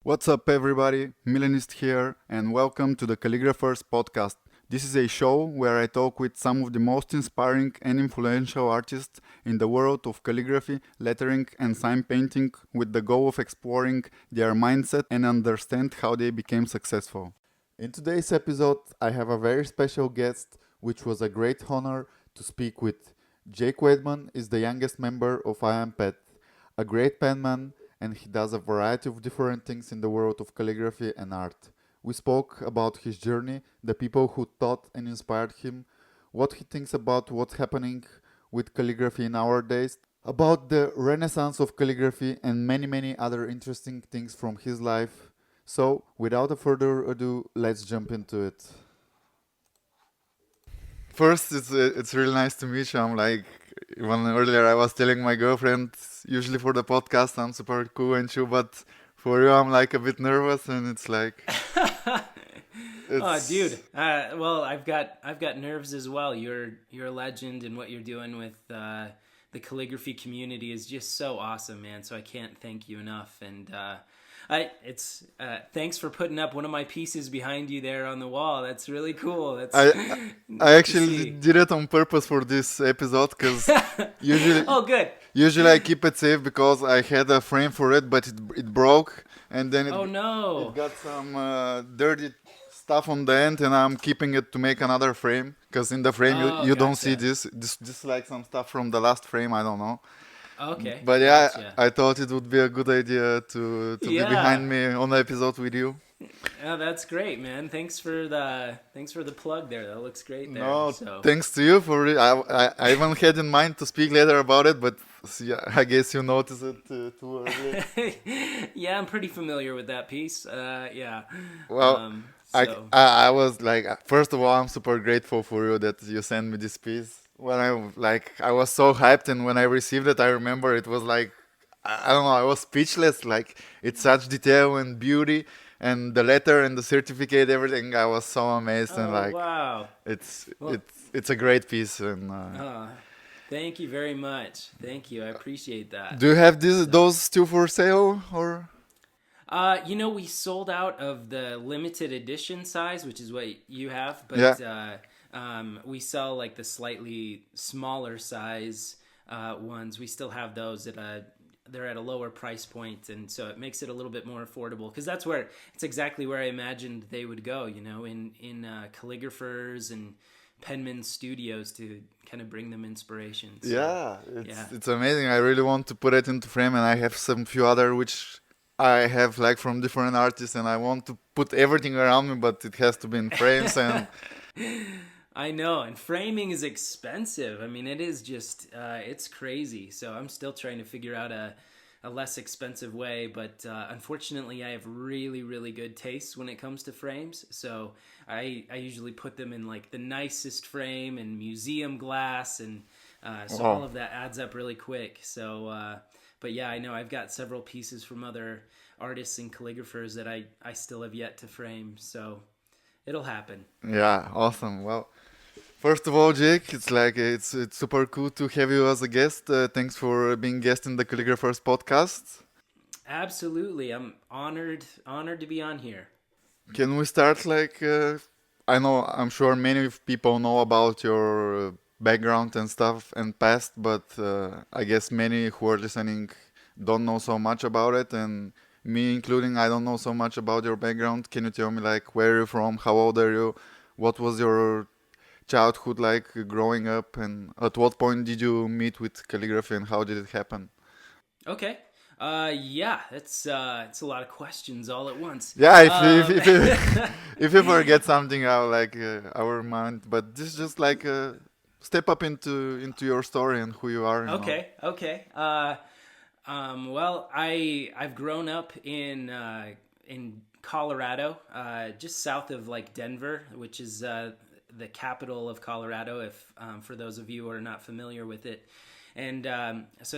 What's up, everybody? Milanist here, and welcome to the Calligraphers Podcast. This is a show where I talk with some of the most inspiring and influential artists in the world of calligraphy, lettering, and sign painting with the goal of exploring their mindset and understand how they became successful. In today's episode, I have a very special guest, which was a great honor to speak with. Jake Weidmann is the youngest member of I Am Pet, a great penman, and he does a variety of different things in the world of calligraphy and art. We spoke about his journey, the people who taught and inspired him, what he thinks about what's happening with calligraphy in our days, about the renaissance of calligraphy, and many other interesting things from his life. So, without a further ado, let's jump into it. First, it's really nice to meet you. I'm like, even earlier I was telling my girlfriend, usually for the podcast I'm super cool and chill, but for you I'm like a bit nervous, and it's like, Oh, dude. Well, I've got nerves as well. You're a legend, and what you're doing with the calligraphy community is just so awesome, man. So I can't thank you enough. And thanks for putting up one of my pieces behind you there on the wall. That's really cool. That's I neat I to actually see. did it on purpose for this episode because usually Oh, good. usually I keep it safe because I had a frame for it, but it broke, and then Oh it no. got some dirty stuff on the end, and I'm keeping it to make another frame because in the frame Oh, you don't see gotcha. this like some stuff from the last frame, I don't know. Okay, But yeah, gotcha. I thought it would be a good idea to be Yeah. behind me on the episode with you. Yeah, that's great, man. Thanks for the plug there. That looks great there. No, So. thanks to you for it. I even had in mind to speak later about it, but yeah, I guess you noticed it too early. Yeah, I'm pretty familiar with that piece. Yeah. Well, So. I was like, first of all, I'm super grateful for you that you sent me this piece. When I was so hyped, and when I received it, I remember it was like, I don't know, I was speechless. Like, it's such detail and beauty, and the letter and the certificate, everything. I was so amazed, and Oh like, wow. it's Well, it's a great piece. And uh, thank you very much. Thank you. I appreciate that. do you have So. those still for sale or? We sold out of the limited edition size, which is what you have, Yeah. but we sell like the slightly smaller size ones. We still have those they're at a lower price point, and so it makes it a little bit more affordable because it's exactly where I imagined they would go. In calligraphers and penman studios to kind of bring them inspiration. So Yeah, yeah. it's amazing. I really want to put it into frame, and I have some few other which I have like from different artists, and I want to put everything around me, but it has to be in frames. And I know, and framing is expensive. I mean, it is just, it's crazy. So I'm still trying to figure out a less expensive way, but unfortunately, I have really good taste when it comes to frames. So I usually put them in like the nicest frame and museum glass, and so all oh, of that adds up really quick. So, but yeah, I know I've got several pieces from other artists and calligraphers that I still have yet to frame. So it'll happen. yeah, awesome. Well, first of all, Jake, it's like it's super cool to have you as a guest. Thanks for being guest in the Calligraphers podcast. Absolutely. I'm honored to be on here. Can we start like I know I'm sure many of people know about your background and stuff and past, but I guess many who are listening don't know so much about it, and me including, I don't know so much about your background. Can you tell me like where you're from, how old are you, what was your childhood like growing up, and at what point did you meet with calligraphy and how did it happen? Okay. Yeah, it's a lot of questions all at once. Yeah, Um if you forget something, I'll like our mind. But this is just like step up into your story and who you are. You know. okay. Well, I've grown up in Colorado, just south of like Denver, which is the capital of Colorado. If for those of you who are not familiar with it, and so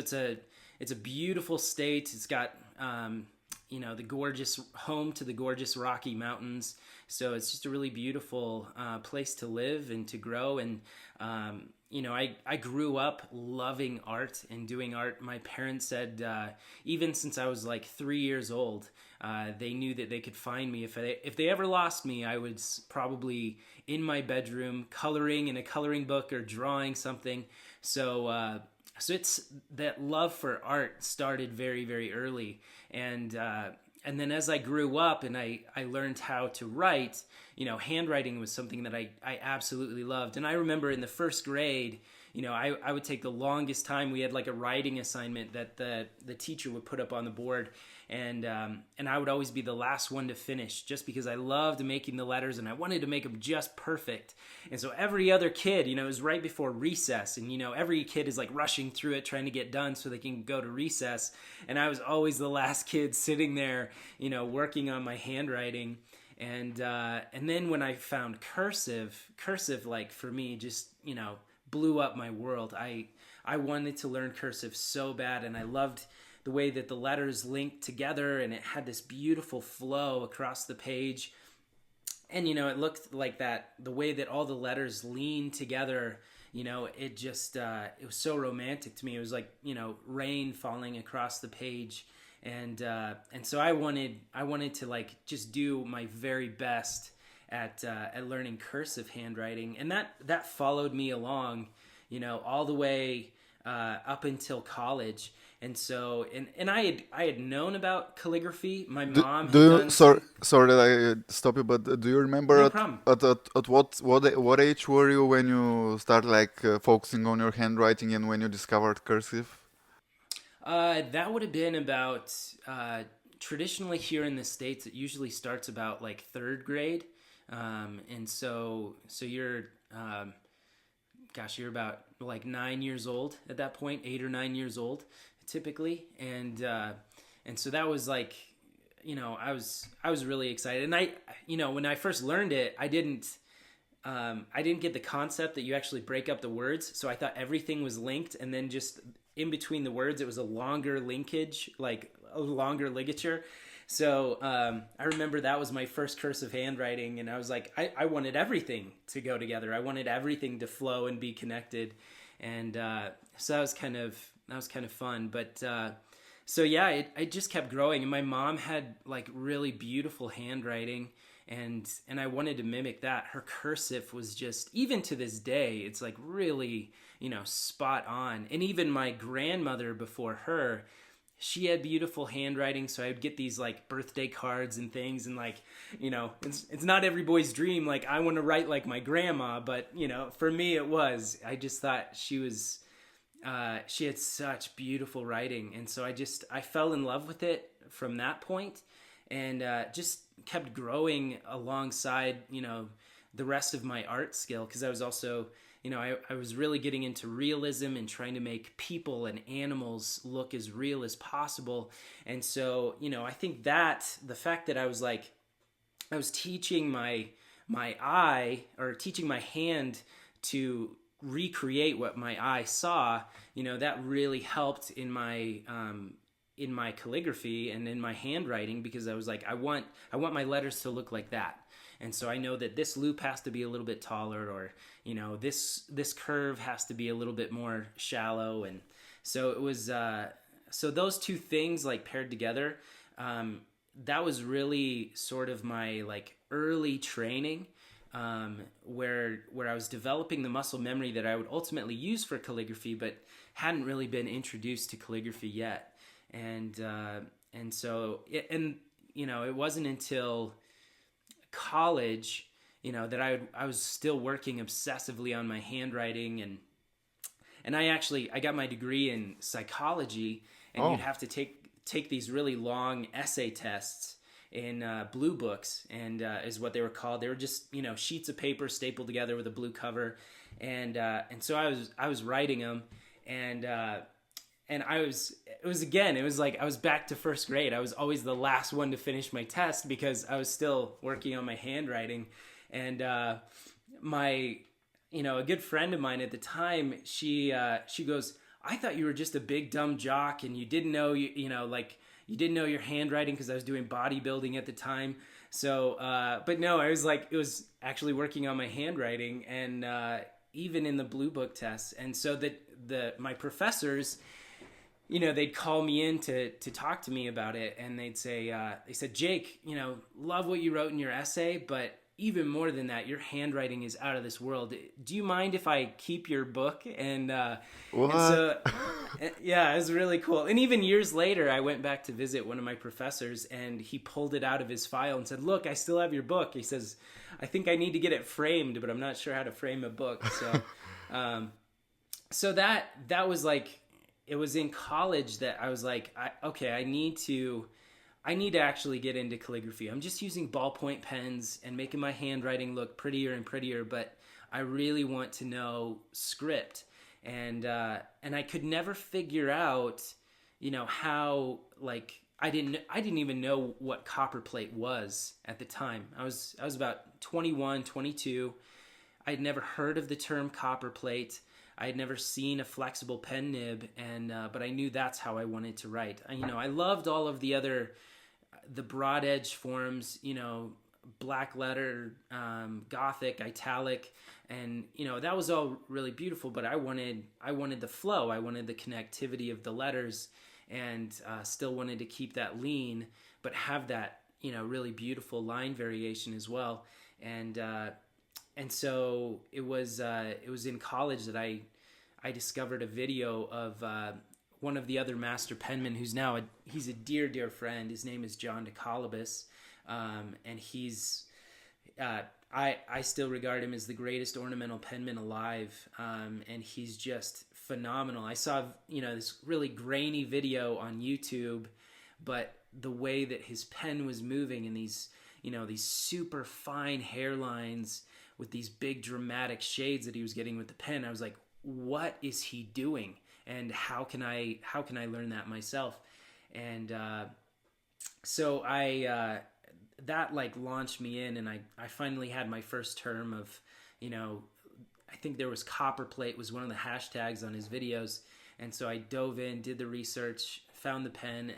it's a beautiful state. It's got the gorgeous home to the gorgeous Rocky Mountains. So it's just a really beautiful place to live and to grow. And I grew up loving art and doing art. My parents said even since I was like 3 years old, They knew that they could find me. If they ever lost me, I was probably in my bedroom coloring in a coloring book or drawing something. So it's that love for art started very, very early. And then as I grew up and I learned how to write, handwriting was something that I absolutely loved. And I remember in the first grade, I would take the longest time. We had like a writing assignment that the teacher would put up on the board. And I would always be the last one to finish just because I loved making the letters and I wanted to make them just perfect. And so every other kid, it was right before recess, and every kid is like rushing through it trying to get done so they can go to recess. And I was always the last kid sitting there, working on my handwriting. And then when I found cursive like for me just, blew up my world. I wanted to learn cursive so bad, and I loved the way that the letters linked together and it had this beautiful flow across the page. And, it looked like that, the way that all the letters leaned together, it just, it was so romantic to me. It was like, rain falling across the page. And so I wanted to like just do my very best at learning cursive handwriting. And that followed me along, all the way, up until college. And so, and I had known about calligraphy. My mom had done. Sorry that I stop you, but do you remember No problem. at what age were you when you started like focusing on your handwriting and when you discovered cursive? That would have been about, traditionally here in the States, it usually starts about like third grade. And so you're, you're about like 9 years old at that point, 8 or 9 years old typically. And so that was like, I was really excited. And when I first learned it, I didn't get the concept that you actually break up the words. So I thought everything was linked, and then just in between the words, it was a longer linkage, like a longer ligature. So I remember that was my first cursive handwriting, and I was like, I wanted everything to go together. I wanted everything to flow and be connected, and so that was kind of fun. But so yeah, it just kept growing, and my mom had like really beautiful handwriting, and I wanted to mimic that. Her cursive was just, even to this day, it's like really, spot on. And even my grandmother before her, she had beautiful handwriting, so I would get these like birthday cards and things, and like, it's not every boy's dream. Like, I want to write like my grandma, but for me it was. I just thought she had such beautiful writing, and so I fell in love with it from that point, and just kept growing alongside the rest of my art skill, because I was also. I was really getting into realism and trying to make people and animals look as real as possible. And so, I think that the fact that I was teaching my eye, or teaching my hand to recreate what my eye saw, that really helped in my calligraphy and in my handwriting, because I was like, I want my letters to look like that. And so I know that this loop has to be a little bit taller, or, this curve has to be a little bit more shallow. And so it was, so those two things like paired together, that was really sort of my like early training, where I was developing the muscle memory that I would ultimately use for calligraphy, but hadn't really been introduced to calligraphy yet. And so, it wasn't until college, that I was still working obsessively on my handwriting, and I got my degree in psychology, and you'd have to take these really long essay tests in blue books, and is what they were called. They were just sheets of paper stapled together with a blue cover, and so I was writing them, and it was like I was back to first grade. I was always the last one to finish my test because I was still working on my handwriting. And a good friend of mine at the time, she goes, I thought you were just a big dumb jock and you didn't know you didn't know your handwriting, because I was doing bodybuilding at the time. So but no, I was like, it was actually working on my handwriting, and even in the blue book tests. And so my professors, they'd call me in to talk to me about it, and they said, Jake, love what you wrote in your essay, but even more than that, your handwriting is out of this world. Do you mind if I keep your book? And What? so, yeah, it was really cool. And even years later, I went back to visit one of my professors, and he pulled it out of his file and said, "Look, I still have your book." He says, "I think I need to get it framed, but I'm not sure how to frame a book." So, so that was like, it was in college that I was like, okay, I need to actually get into calligraphy. I'm just using ballpoint pens and making my handwriting look prettier and prettier, but I really want to know script. And I could never figure out, how, like, I didn't even know what copperplate was at the time. I was about 21, 22. I'd never heard of the term copperplate. I had never seen a flexible pen nib, but I knew that's how I wanted to write. I loved all of the broad edge forms, black letter, Gothic, italic, and that was all really beautiful. But I wanted the flow. I wanted the connectivity of the letters, and still wanted to keep that lean, but have that really beautiful line variation as well. And so it was in college that I discovered a video of one of the other master penmen, who's now he's a dear friend. His name is John DeCalibus, and he's I still regard him as the greatest ornamental penman alive, and he's just phenomenal. I saw this really grainy video on YouTube, but the way that his pen was moving, and these super fine hairlines with these big dramatic shades that he was getting with the pen, I was like, what is he doing? And how can I learn that myself? And so that like launched me in, and I finally had my first term of, I think there was copperplate was one of the hashtags on his videos. And so I dove in, did the research, found the pen,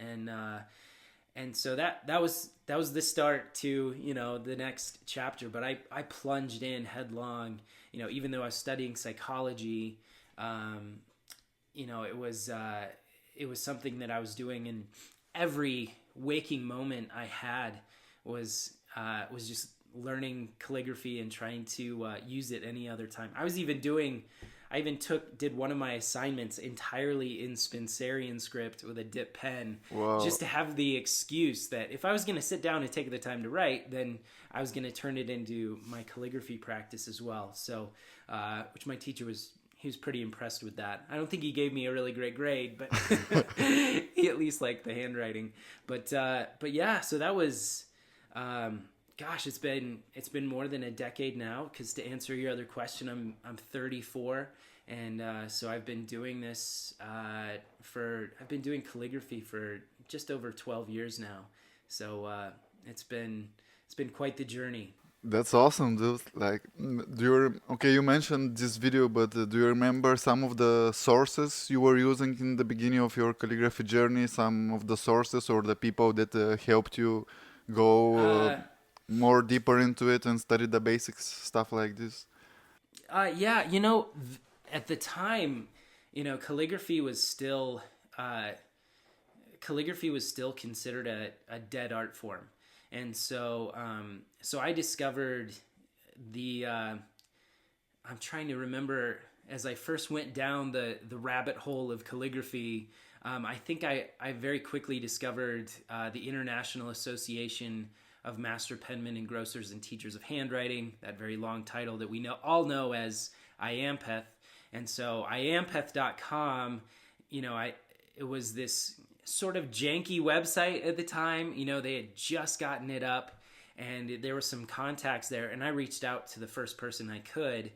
and so that was the start to the next chapter. But I plunged in headlong, even though I was studying psychology. It was something that I was doing, and every waking moment I had was just learning calligraphy and trying to use it any other time. I even did one of my assignments entirely in Spencerian script with a dip pen. Wow. Just to have the excuse that if I was going to sit down and take the time to write, then I was going to turn it into my calligraphy practice as well. So, which my teacher was pretty impressed with that. I don't think he gave me a really great grade, but he at least liked the handwriting. But yeah, so that was, gosh, it's been more than a decade now. Because to answer your other question, I'm 34, and so I've been doing this I've been doing calligraphy for just over 12 years now. So it's been quite the journey. That's awesome, dude. Like, you mentioned this video, but do you remember some of the sources you were using in the beginning of your calligraphy journey? Some of the sources or the people that helped you go more deeper into it and study the basics, stuff like this? Yeah, at the time, calligraphy was still considered a dead art form. And so I discovered I'm trying to remember, as I first went down the rabbit hole of calligraphy, I think I very quickly discovered the International Association of Master Penmen, Engrossers, and Teachers of Handwriting, that very long title that we all know as IAMPETH. And so IAMPETH.com, it was this sort of janky website at the time. They had just gotten it up, and there were some contacts there, and I reached out to the first person I could,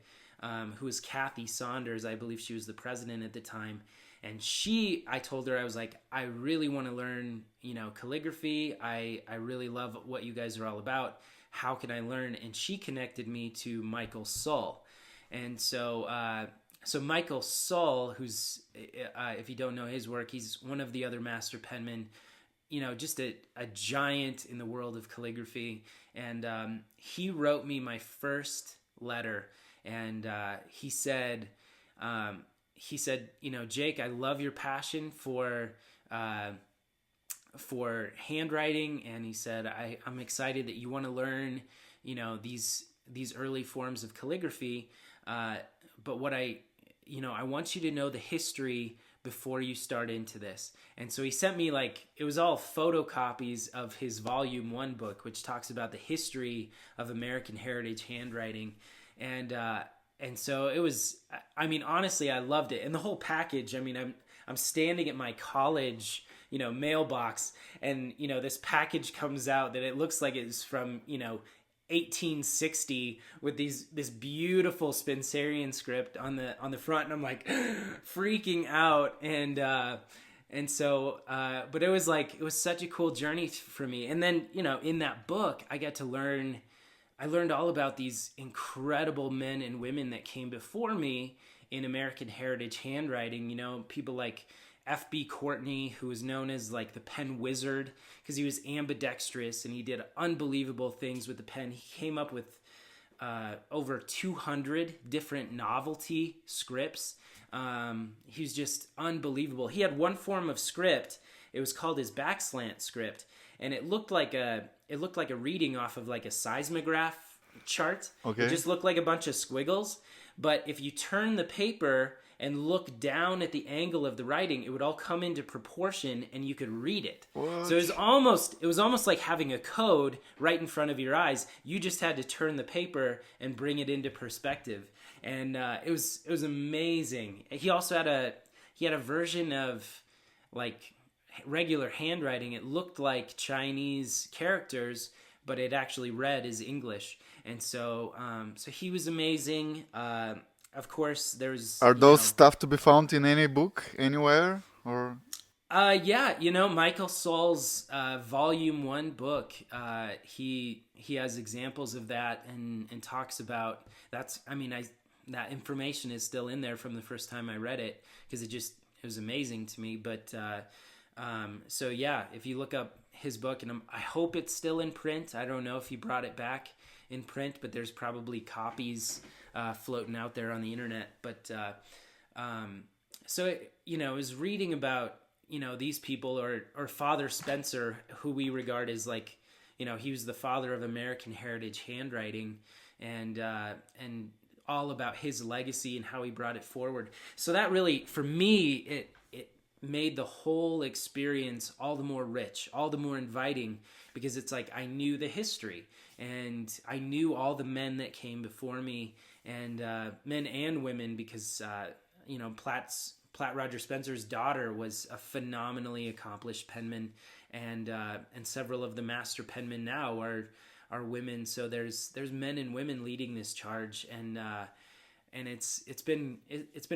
who was Kathy Saunders. I believe she was the president at the time. And I told her, I was like, I really want to learn, calligraphy. I really love what you guys are all about. How can I learn? And she connected me to Michael Sull. And so Michael Sull, who's, if you don't know his work, he's one of the other master penmen, just a giant in the world of calligraphy. And he wrote me my first letter. And he said, he said, Jake, I love your passion for handwriting, and he said, I'm excited that you want to learn, these early forms of calligraphy, but what I want you to know the history before you start into this. And so he sent me, it was all photocopies of his volume 1 book, which talks about the history of American heritage handwriting. And so it was, honestly, I loved it. And the whole package, I'm standing at my college, mailbox, and, this package comes out that it looks like it's from, 1860 with this beautiful Spencerian script on the front, and I'm like freaking out. And so but it was such a cool journey for me. And then, in that book, I learned all about these incredible men and women that came before me in American heritage handwriting. People like F.B. Courtney, who was known as the pen wizard because he was ambidextrous and he did unbelievable things with the pen. He came up with over 200 different novelty scripts. He was just unbelievable. He had one form of script. It was called his backslant script, and it looked like a reading off of a seismograph chart. Okay. It just looked like a bunch of squiggles. But if you turn the paper and look down at the angle of the writing, it would all come into proportion and you could read it. What? So it was almost like having a code right in front of your eyes. You just had to turn the paper and bring it into perspective. And it was amazing. He also had a version of regular handwriting. It looked like Chinese characters, but it actually read as English. And so he was amazing. Of course, there's... Are those stuff to be found in any book, anywhere? Or yeah, Michael Soll's Volume 1 book, he has examples of that and talks about... that information is still in there from the first time I read it, because it was amazing to me. But so yeah, if you look up his book, and I hope it's still in print. I don't know if he brought it back in print, but there's probably copies floating out there on the internet. But so I was reading about these people, or Father Spencer, who we regard as he was the father of American heritage handwriting, and all about his legacy and how he brought it forward. So that really, for me, it made the whole experience all the more rich, all the more inviting, because it's I knew the history, and I knew all the men that came before me, and men and women, because Platt Roger Spencer's daughter was a phenomenally accomplished penman, and several of the master penmen now are women. So there's men and women leading this charge, and it's been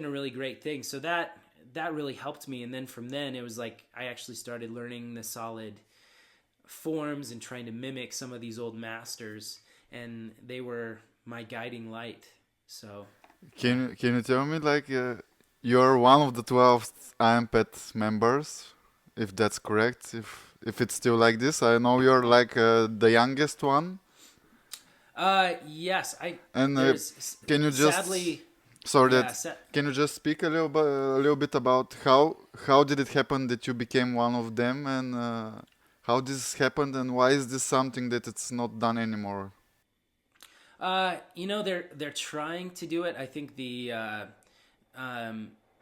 a really great thing. So that really helped me. And then from then it was I actually started learning the solid forms and trying to mimic some of these old masters, and they were my guiding light. So can you tell me you're one of the 12 IAMPET members, if that's correct? If it's still like this, I know you're the youngest one. Yes, And can you just sadly, can you just speak a little bit about how did it happen that you became one of them, and how this happened, and why is this something that it's not done anymore? They're trying to do it. I think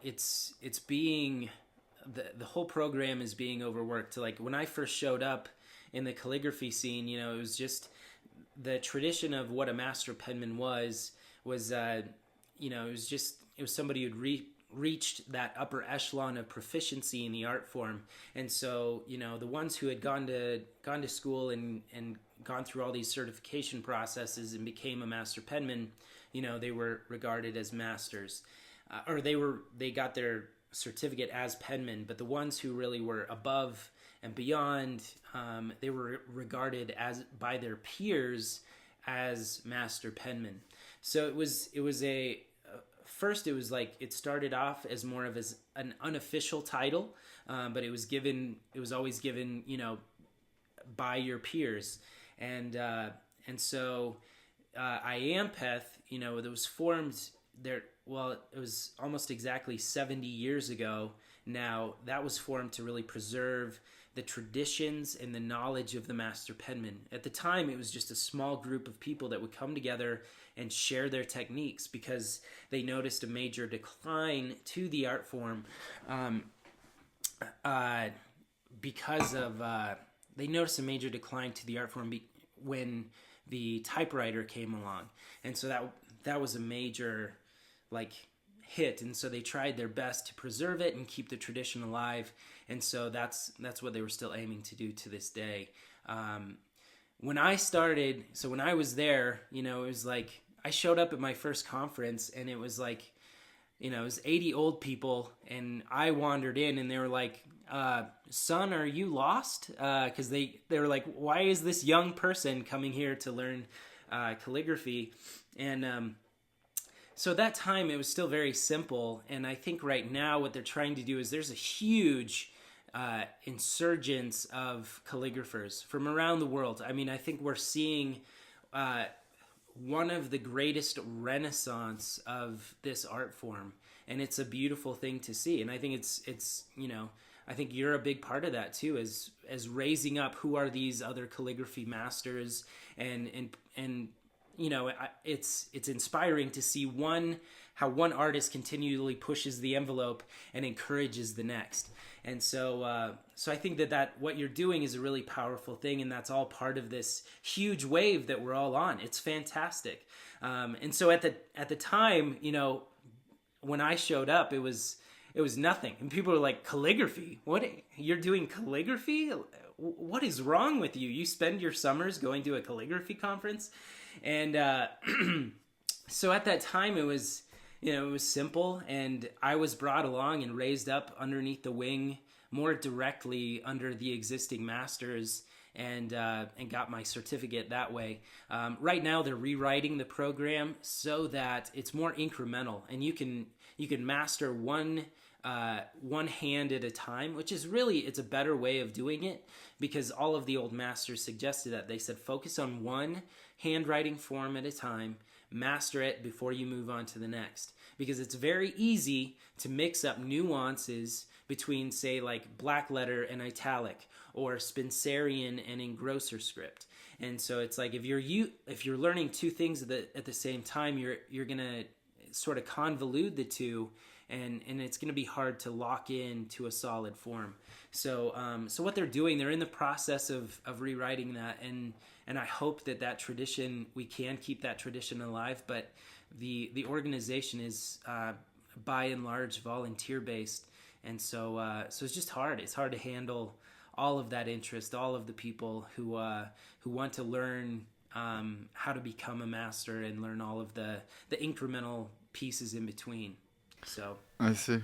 it's being the whole program is being overworked. When I first showed up in the calligraphy scene, it was just the tradition of what a master penman was it was somebody who'd reached that upper echelon of proficiency in the art form. And so, the ones who had gone to school and gone through all these certification processes and became a master penman, they were regarded as masters, or they got their certificate as penmen. But the ones who really were above and beyond, they were regarded by their peers as master penmen. So it was first it was it started off as more of an unofficial title, but it was always given by your peers, and so IAMPET, that was formed there. well, it was almost exactly 70 years ago now, that was formed to really preserve the traditions and the knowledge of the master penman. At the time, it was just a small group of people that would come together and share their techniques because they noticed a major decline to the art form because of they noticed a major decline to the art form when the typewriter came along, and so that was a major like hit, and so they tried their best to preserve it and keep the tradition alive, and so that's what they were still aiming to do to this day. When I started, so when I was there, it was like I showed up at my first conference, and it was like, it was 80 old people, and I wandered in, and they were like, son, are you lost? Because they were like, why is this young person coming here to learn calligraphy? And so at that time, it was still very simple, and I think right now what they're trying to do is there's a huge insurgence of calligraphers from around the world. I mean, I think we're seeing one of the greatest renaissance of this art form, and it's a beautiful thing to see. And I think it's I think you're a big part of that too, as raising up who are these other calligraphy masters, and it's inspiring to see how one artist continually pushes the envelope and encourages the next. And so I think that what you're doing is a really powerful thing, and that's all part of this huge wave that we're all on. It's fantastic. And so at the time, when I showed up, it was nothing, and people were like, calligraphy? What? You're doing calligraphy? What is wrong with you? You spend your summers going to a calligraphy conference? And so at that time, it was simple, and I was brought along and raised up underneath the wing more directly under the existing masters, and got my certificate that way. Right now, they're rewriting the program so that it's more incremental, and you can master one hand at a time, which is really, it's a better way of doing it, because all of the old masters suggested that. They said focus on one handwriting form at a time, master it before you move on to the next, because it's very easy to mix up nuances between, say, like black letter and italic, or Spencerian and engrosser script. And so it's like if you're learning two things at the same time, you're gonna sort of convolute the two, and it's going to be hard to lock in to a solid form. So what they're doing, they're in the process of rewriting that, and I hope that tradition, we can keep that tradition alive. But the organization is by and large volunteer based, and so it's just hard. It's hard to handle all of that interest, all of the people who want to learn how to become a master and learn all of the incremental pieces in between. So I see.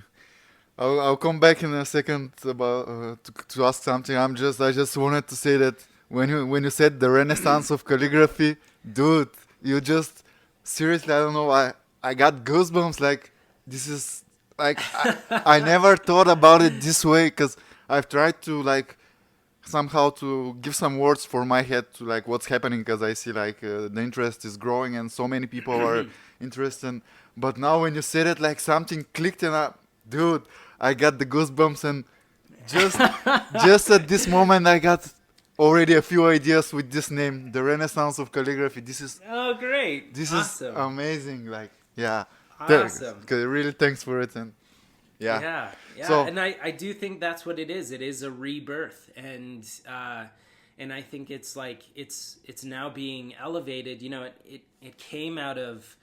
I'll come back in a second about to ask something. I just wanted to say that when you said the Renaissance of calligraphy, dude, you just seriously, I don't know, I got goosebumps. Like, this is like I never thought about it this way, because I've tried to like somehow to give some words for my head to like what's happening, because I see like the interest is growing and so many people are interested. But now when you said it, like something clicked, and dude, I got the goosebumps, and just at this moment I got already a few ideas with this name, the Renaissance of Calligraphy. This is great. This awesome. is amazing. Like, yeah, awesome. Really, thanks for it. And yeah. So, and I do think that's what it is. It is a rebirth, and I think it's like it's now being elevated. It came out of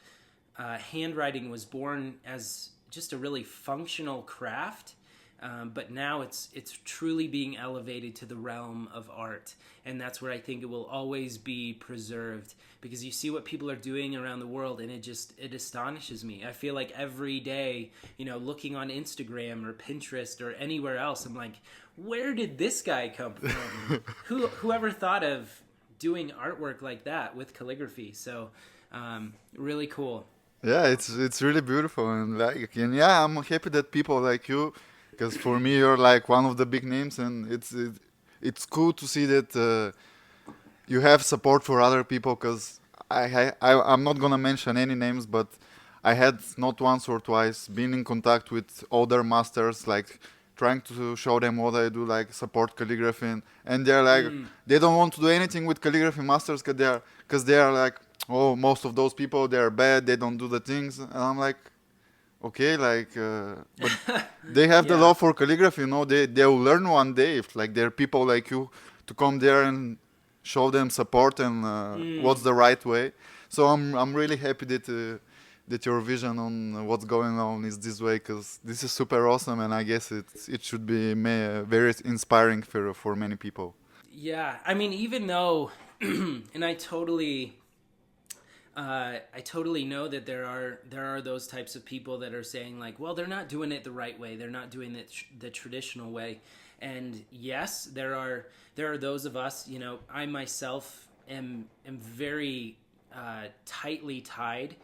handwriting was born as just a really functional craft, but now it's truly being elevated to the realm of art, and that's where I think it will always be preserved, because you see what people are doing around the world, and it astonishes me. I feel like every day, looking on Instagram or Pinterest or anywhere else, I'm like, where did this guy come from? Whoever thought of doing artwork like that with calligraphy? So really cool. Yeah, it's really beautiful, and yeah, I'm happy that people like you, because for me you're like one of the big names, and it's cool to see that you have support for other people, because I'm not gonna mention any names, but I had not once or twice been in contact with other masters, like trying to show them what I do, like support calligraphy, and they're like, they don't want to do anything with calligraphy masters because they are like, oh, most of those people, they're bad, they don't do the things, and I'm like, okay, like, but they have the Yeah. love for calligraphy, they'll learn one day if like there are people like you to come there and show them support and what's the right way. So I'm really happy that your vision on what's going on is this way, because this is super awesome, and I guess it should be very inspiring for many people. Yeah, I mean, even though, and I totally know that there are those types of people that are saying like, well, they're not doing it the right way, they're not doing it the traditional way, and yes, there are those of us. I myself am very tightly tied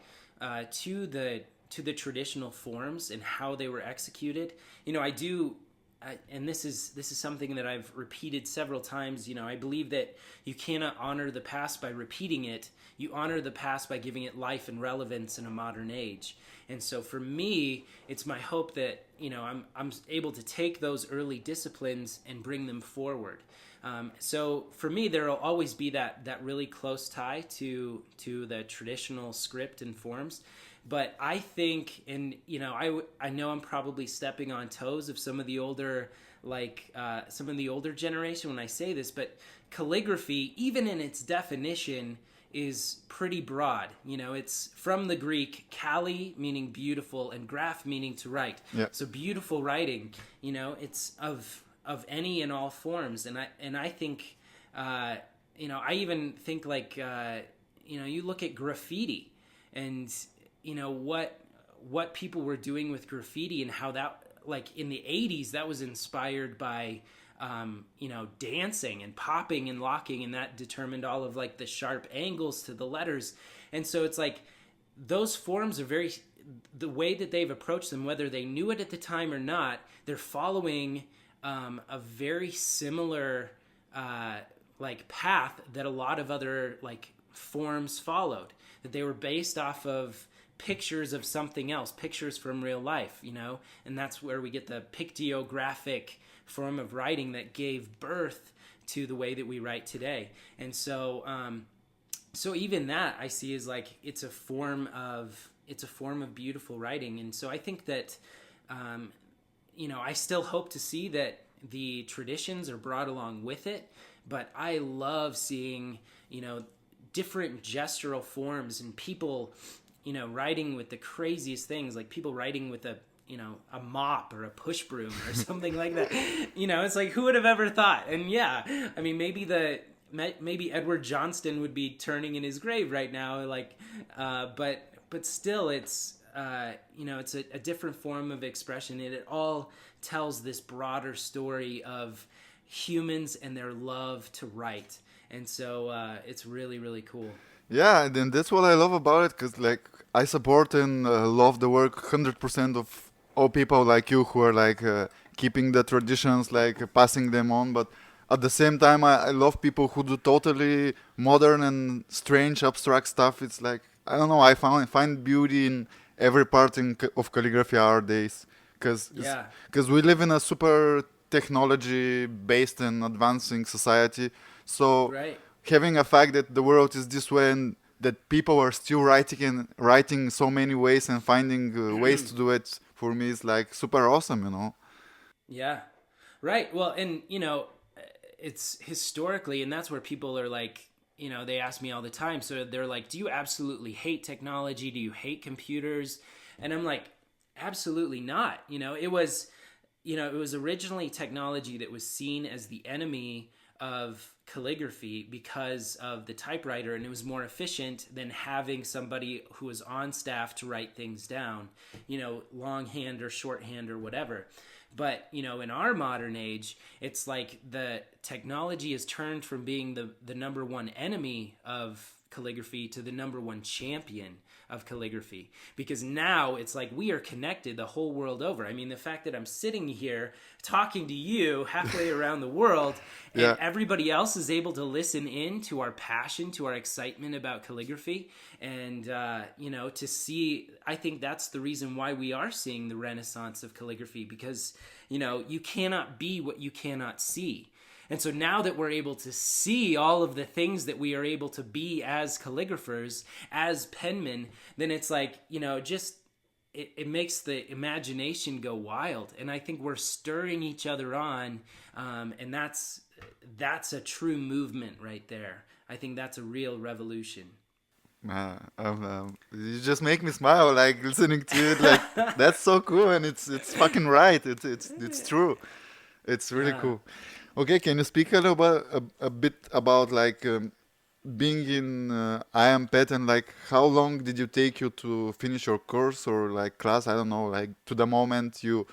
to the traditional forms and how they were executed. I do. And this is something that I've repeated several times. I believe that you cannot honor the past by repeating it. You honor the past by giving it life and relevance in a modern age. And so for me, it's my hope that I'm able to take those early disciplines and bring them forward. So for me, there will always be that really close tie to the traditional script and forms. But I think, and I know I'm probably stepping on toes of some of the older, generation when I say this, but calligraphy, even in its definition, is pretty broad. It's from the Greek, kalli meaning beautiful and graph meaning to write. Yeah. So beautiful writing, it's of any and all forms, and I think, I even think like, you look at graffiti and what people were doing with graffiti and how that, like in the 80s, that was inspired by dancing and popping and locking, and that determined all of like the sharp angles to the letters. And so it's like those forms are the way that they've approached them, whether they knew it at the time or not, they're following a very similar path that a lot of other like forms followed, that they were based off of pictures of something else, pictures from real life, and that's where we get the pictographic form of writing that gave birth to the way that we write today. And so so even that I see as like it's a form of beautiful writing. And so I think that I still hope to see that the traditions are brought along with it, but I love seeing different gestural forms and people writing with the craziest things, like people writing with a mop or a push broom or something like that. It's like, who would have ever thought? And yeah, I mean, maybe Edward Johnston would be turning in his grave right now, like, but still, it's it's a different form of expression, and it all tells this broader story of humans and their love to write. And so it's really, really cool. Yeah, and then that's what I love about it, because like I support and love the work 100% of all people like you who are like keeping the traditions, like passing them on. But at the same time, I love people who do totally modern and strange abstract stuff. It's like, I don't know, I find beauty in every part of calligraphy our days, because we live in a super technology based and advancing society. So Right. having a fact that the world is this way and that people are still writing so many ways and finding ways to do it, for me is like super awesome. Yeah. Right. Well, and it's historically, and that's where people are like, they ask me all the time. So they're like, do you absolutely hate technology? Do you hate computers? And I'm like, absolutely not. It was originally technology that was seen as the enemy of calligraphy because of the typewriter, and it was more efficient than having somebody who was on staff to write things down, longhand or shorthand or whatever. But in our modern age, it's like the technology has turned from being the number one enemy of calligraphy to the number one champion of calligraphy, because now it's like we are connected the whole world over. I mean, the fact that I'm sitting here talking to you halfway around the world, and everybody else is able to listen in to our passion, to our excitement about calligraphy, and to see, I think that's the reason why we are seeing the renaissance of calligraphy, because you cannot be what you cannot see. And so now that we're able to see all of the things that we are able to be as calligraphers, as penmen, then it's like, it makes the imagination go wild. And I think we're stirring each other on, and that's a true movement right there. I think that's a real revolution. You just make me smile, like listening to it. Like that's so cool, and it's fucking right. It's true. It's really cool. Okay, can you speak a bit about like being in IM pattern? Like, how long did you take you to finish your course or like class? I don't know, like to the moment you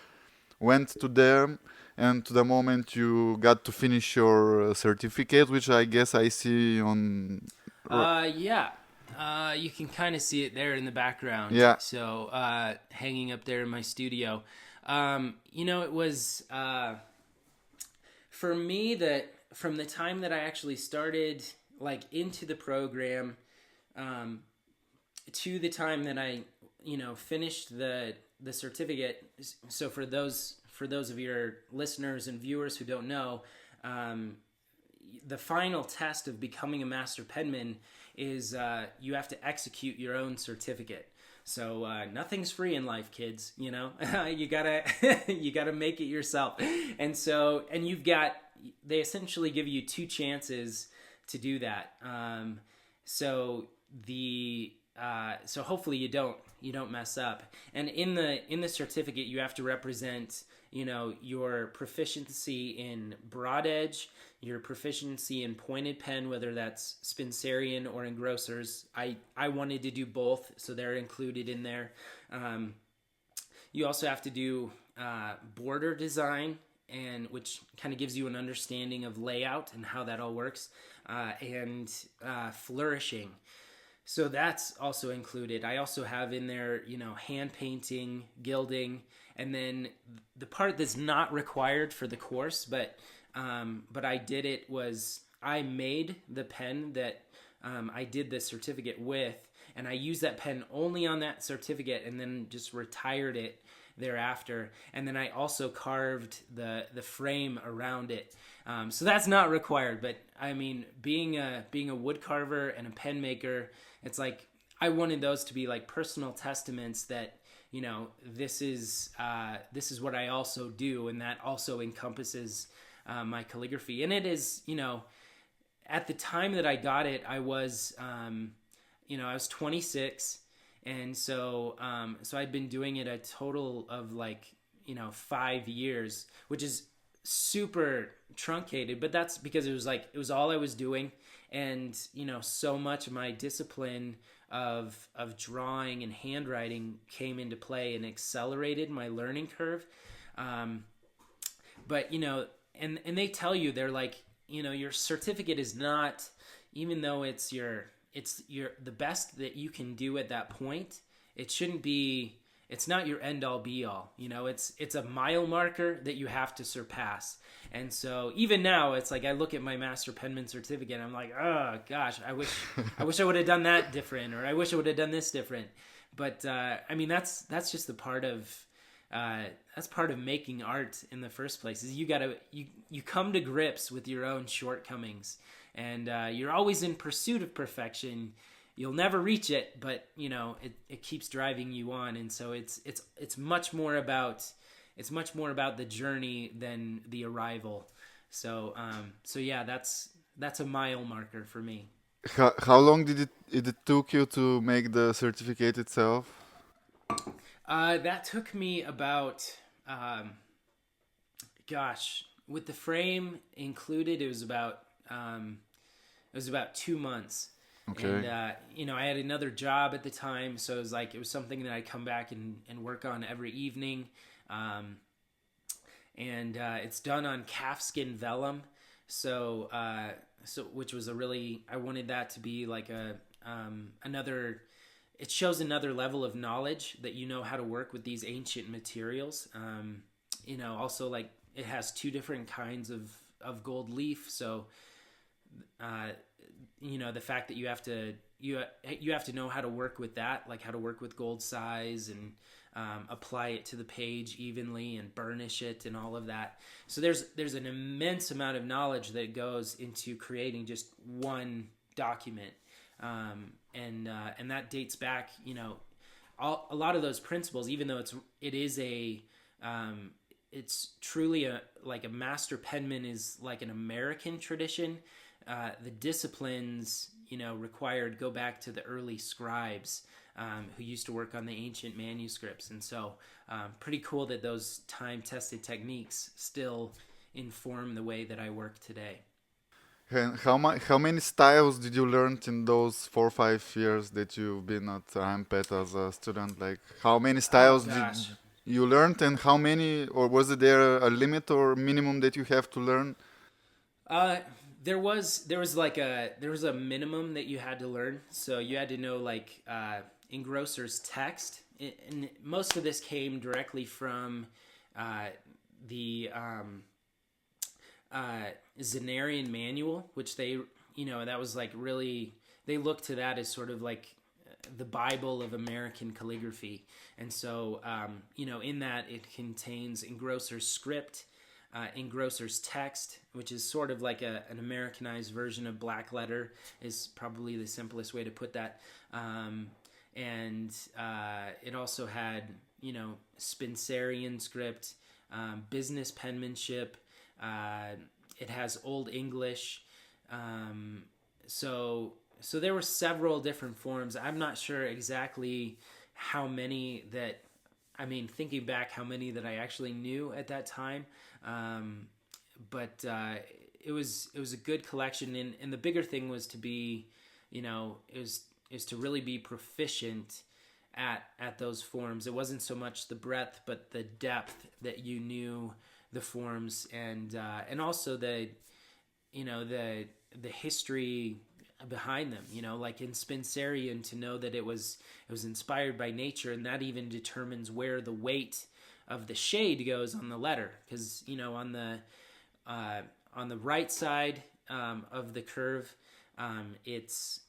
went to there and to the moment you got to finish your certificate, which I guess I see on. You can kind of see it there in the background. Yeah. So hanging up there in my studio. It was. For me, that from the time that I actually started like into the program to the time that I finished the certificate. So for those of your listeners and viewers who don't know, the final test of becoming a master penman is you have to execute your own certificate. So nothing's free in life, kids. You gotta make it yourself. And they essentially give you 2 chances to do that. So hopefully you don't mess up. And in the certificate, you have to represent your proficiency in broad edge, your proficiency in pointed pen, whether that's Spencerian or engrossers. I wanted to do both, so they're included in there. You also have to do border design, and which kind of gives you an understanding of layout and how that all works, and flourishing. So that's also included. I also have in there, hand painting, gilding, and then the part that's not required for the course, but I did it, was I made the pen that I did the certificate with, and I used that pen only on that certificate and then just retired it thereafter. And then I also carved the frame around it. So that's not required, but I mean, being a wood carver and a pen maker, it's like I wanted those to be like personal testaments that this is what I also do, and that also encompasses my calligraphy. And it is, at the time that I got it, I was I was 26, and so I'd been doing it a total of 5 years, which is super truncated, but that's because it was all I was doing. And so much of my discipline of drawing and handwriting came into play and accelerated my learning curve. But and they tell you, they're like, your certificate is not, even though it's the best that you can do at that point, it's not your end all be all. It's a mile marker that you have to surpass. And so even now, it's like I look at my master penman certificate and I'm like, oh gosh, I wish I would have done that different, or I wish I would have done this different. But I mean, that's just the part of that's part of making art in the first place, is you come to grips with your own shortcomings, and you're always in pursuit of perfection. You'll never reach it, but it keeps driving you on. And so it's much more about the journey than the arrival. So yeah, that's a mile marker for me. How long did it took you to make the certificate itself? That took me about with the frame included, it was about 2 months. Okay. And I had another job at the time, so it was something that I'd come back and work on every evening. And it's done on calfskin vellum, So which was a really, I wanted that to be like a another. It shows another level of knowledge that you know how to work with these ancient materials. Also like it has two different kinds of gold leaf. So, the fact that you have to know how to work with that, like how to work with gold size and apply it to the page evenly and burnish it and all of that. So there's an immense amount of knowledge that goes into creating just one document. And that dates back, a lot of those principles, even though it's truly like a master penman is like an American tradition. The disciplines, required go back to the early scribes, who used to work on the ancient manuscripts. And so, pretty cool that those time-tested techniques still inform the way that I work today. And how many styles did you learn in those 4 or 5 years that you've been at IMPET as a student? Like, how many styles did you learn, and how many, or was there a limit or minimum that you have to learn? There was a minimum that you had to learn. So you had to know like engrosser's text, and most of this came directly from the Zenarian manual, which that was like really, they looked to that as sort of like the Bible of American calligraphy. And so, in that it contains engrosser's script, engrosser's text, which is sort of like an Americanized version of black letter, is probably the simplest way to put that. And it also had, Spencerian script, business penmanship. It has Old English. So there were several different forms. I'm not sure exactly how many thinking back, how many that I actually knew at that time. But it was a good collection. And the bigger thing was to be, is to really be proficient at those forms. It wasn't so much the breadth, but the depth that you knew the forms, and also the history behind them, like in Spencerian, to know that it was inspired by nature, and that even determines where the weight of the shade goes on the letter, because on the right side of the curve, it's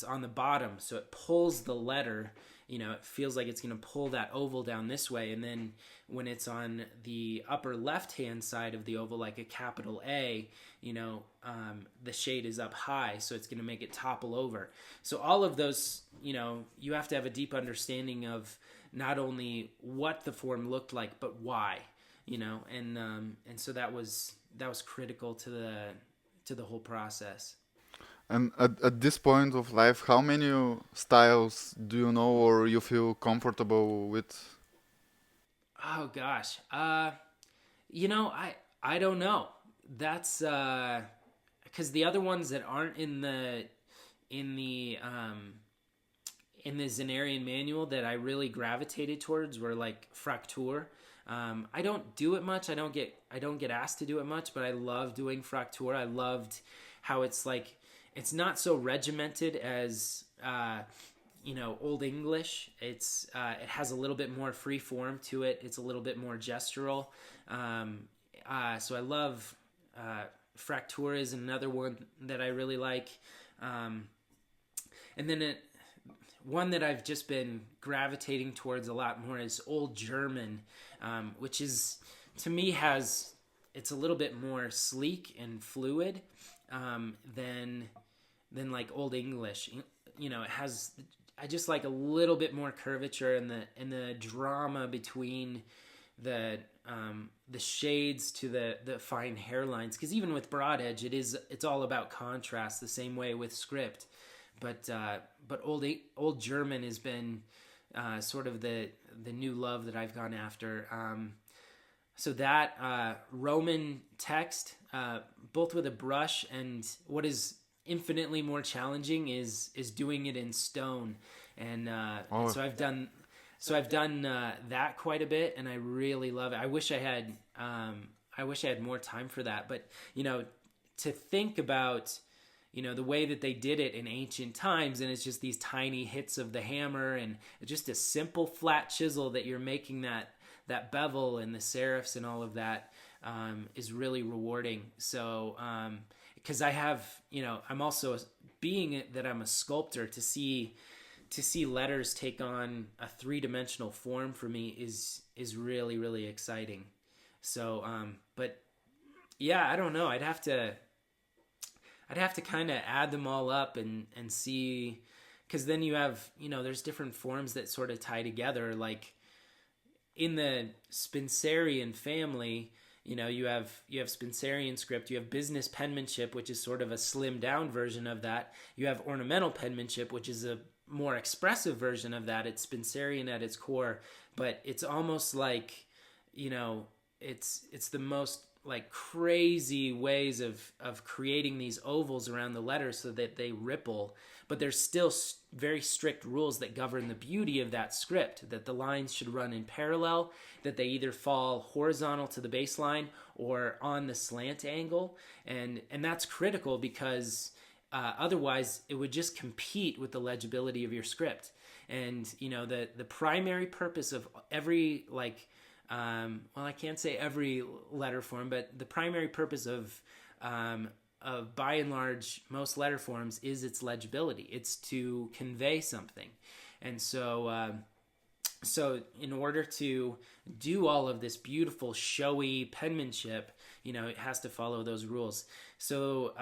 on the bottom, so it pulls the letter. It feels like it's going to pull that oval down this way. And then when it's on the upper left-hand side of the oval, like a capital A, the shade is up high, so it's going to make it topple over. So all of those, you have to have a deep understanding of not only what the form looked like, but why, and so that was critical to the whole process. And at this point of life, how many styles do you know or you feel comfortable with? Oh gosh, I don't know. That's because the other ones that aren't in the Zenarian manual that I really gravitated towards were like Fraktur. I don't do it much. I don't get asked to do it much, but I love doing Fraktur. I loved how it's like, it's not so regimented as Old English. It has a little bit more free form to it. It's a little bit more gestural. So I love Fraktur is another one that I really like. And then one that I've just been gravitating towards a lot more is Old German, which is, to me, it's a little bit more sleek and fluid than like Old English. It has, I just like a little bit more curvature and the drama between the shades to the fine hairlines. Because even with broad edge, it's all about contrast. The same way with script, but Old German has been sort of the new love that I've gone after. So that Roman text, both with a brush, and what is infinitely more challenging is doing it in stone, and so I've done that quite a bit, and I really love it. I wish I had more time for that, but to think about, you know, the way that they did it in ancient times, and it's just these tiny hits of the hammer and just a simple flat chisel that you're making that bevel and the serifs and all of that, is really rewarding. So because I have, you know, I'm also, being that I'm a sculptor, to see letters take on a three-dimensional form for me is really, really exciting. So but yeah, I don't know, I'd have to kind of add them all up and see, because then you have, you know, there's different forms that sort of tie together. Like in the Spencerian family, you know, you have Spencerian script, you have business penmanship, which is sort of a slimmed down version of that. You have ornamental penmanship, which is a more expressive version of that. It's Spencerian at its core, but it's almost like, you know, it's the most like crazy ways of creating these ovals around the letters so that they ripple, but there's still very strict rules that govern the beauty of that script, that the lines should run in parallel, that they either fall horizontal to the baseline or on the slant angle, and that's critical because otherwise it would just compete with the legibility of your script. And you know, the primary purpose of every, like, well, I can't say every letter form, but the primary purpose of by and large most letter forms is its legibility. It's to convey something. And so so in order to do all of this beautiful showy penmanship, you know, it has to follow those rules. So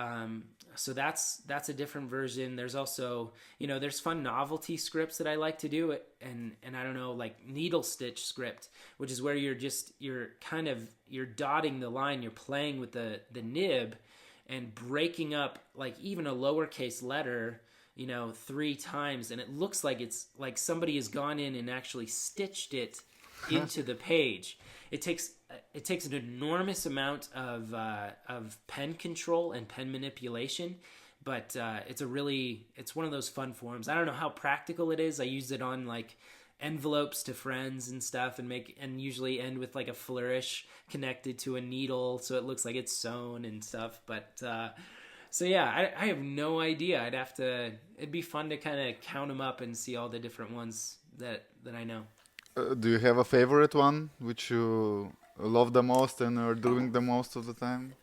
so that's a different version. There's also, you know, there's fun novelty scripts that I like to do, and I don't know, like needle stitch script, which is where you're dotting the line, you're playing with the nib and breaking up like even a lowercase letter, you know, 3 times, and it looks like it's like somebody has gone in and actually stitched it into the page. It takes an enormous amount of pen control and pen manipulation, but it's one of those fun forms. I don't know how practical it is. I use it on like envelopes to friends and stuff, and usually end with like a flourish connected to a needle, so it looks like it's sewn and stuff. But so yeah, I have no idea. It'd be fun to kind of count them up and see all the different ones that I know. Do you have a favorite one which you love the most and are doing the most of the time?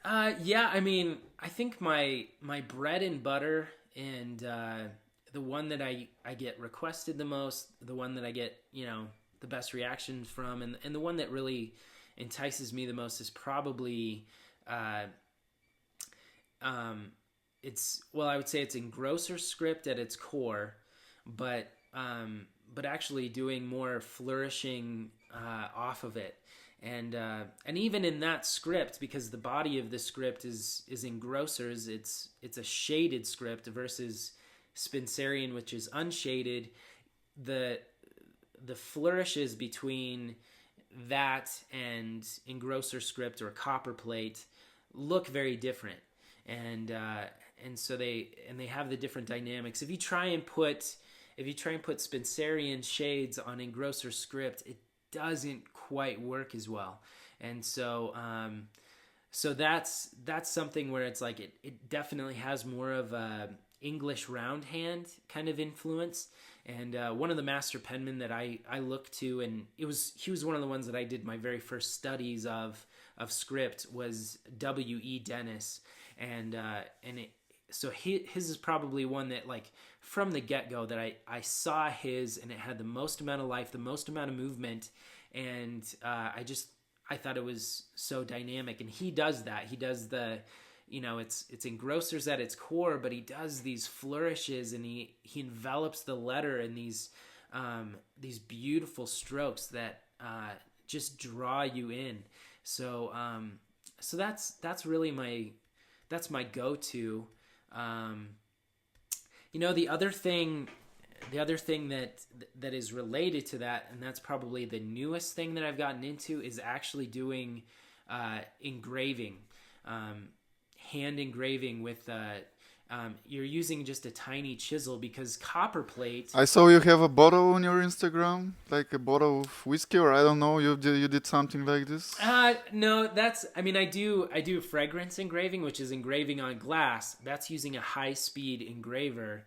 Yeah, I mean, I think my bread and butter, and the one that I get requested the most, the one that I get, you know, the best reactions from, and the one that really entices me the most is probably I would say it's engrosser script at its core, but actually doing more flourishing off of it. And even in that script, because the body of the script is engrossers, it's a shaded script versus Spencerian, which is unshaded. The flourishes between that and engrosser script or copperplate look very different, and so they have the different dynamics. If you try and put Spencerian shades on engrosser script, it doesn't quite work as well. And so so that's something where it's like it definitely has more of a English roundhand kind of influence. And one of the master penmen that I look to, and he was one of the ones that I did my very first studies of script, was W.E. Dennis. So his is probably one that, like, from the get-go, that I saw his, and it had the most amount of life, the most amount of movement, and I thought it was so dynamic. And he does that. He does the, you know, it's engrossers at its core, but he does these flourishes, and he envelops the letter in these beautiful strokes that just draw you in. So so that's really my go-to. You know, the other thing that is related to that, and that's probably the newest thing that I've gotten into, is actually doing engraving, hand engraving with you're using just a tiny chisel because copper plate. I saw you have a bottle on your Instagram, like a bottle of whiskey, or I don't know. You did something like this. No, I do fragrance engraving, which is engraving on glass. That's using a high speed engraver.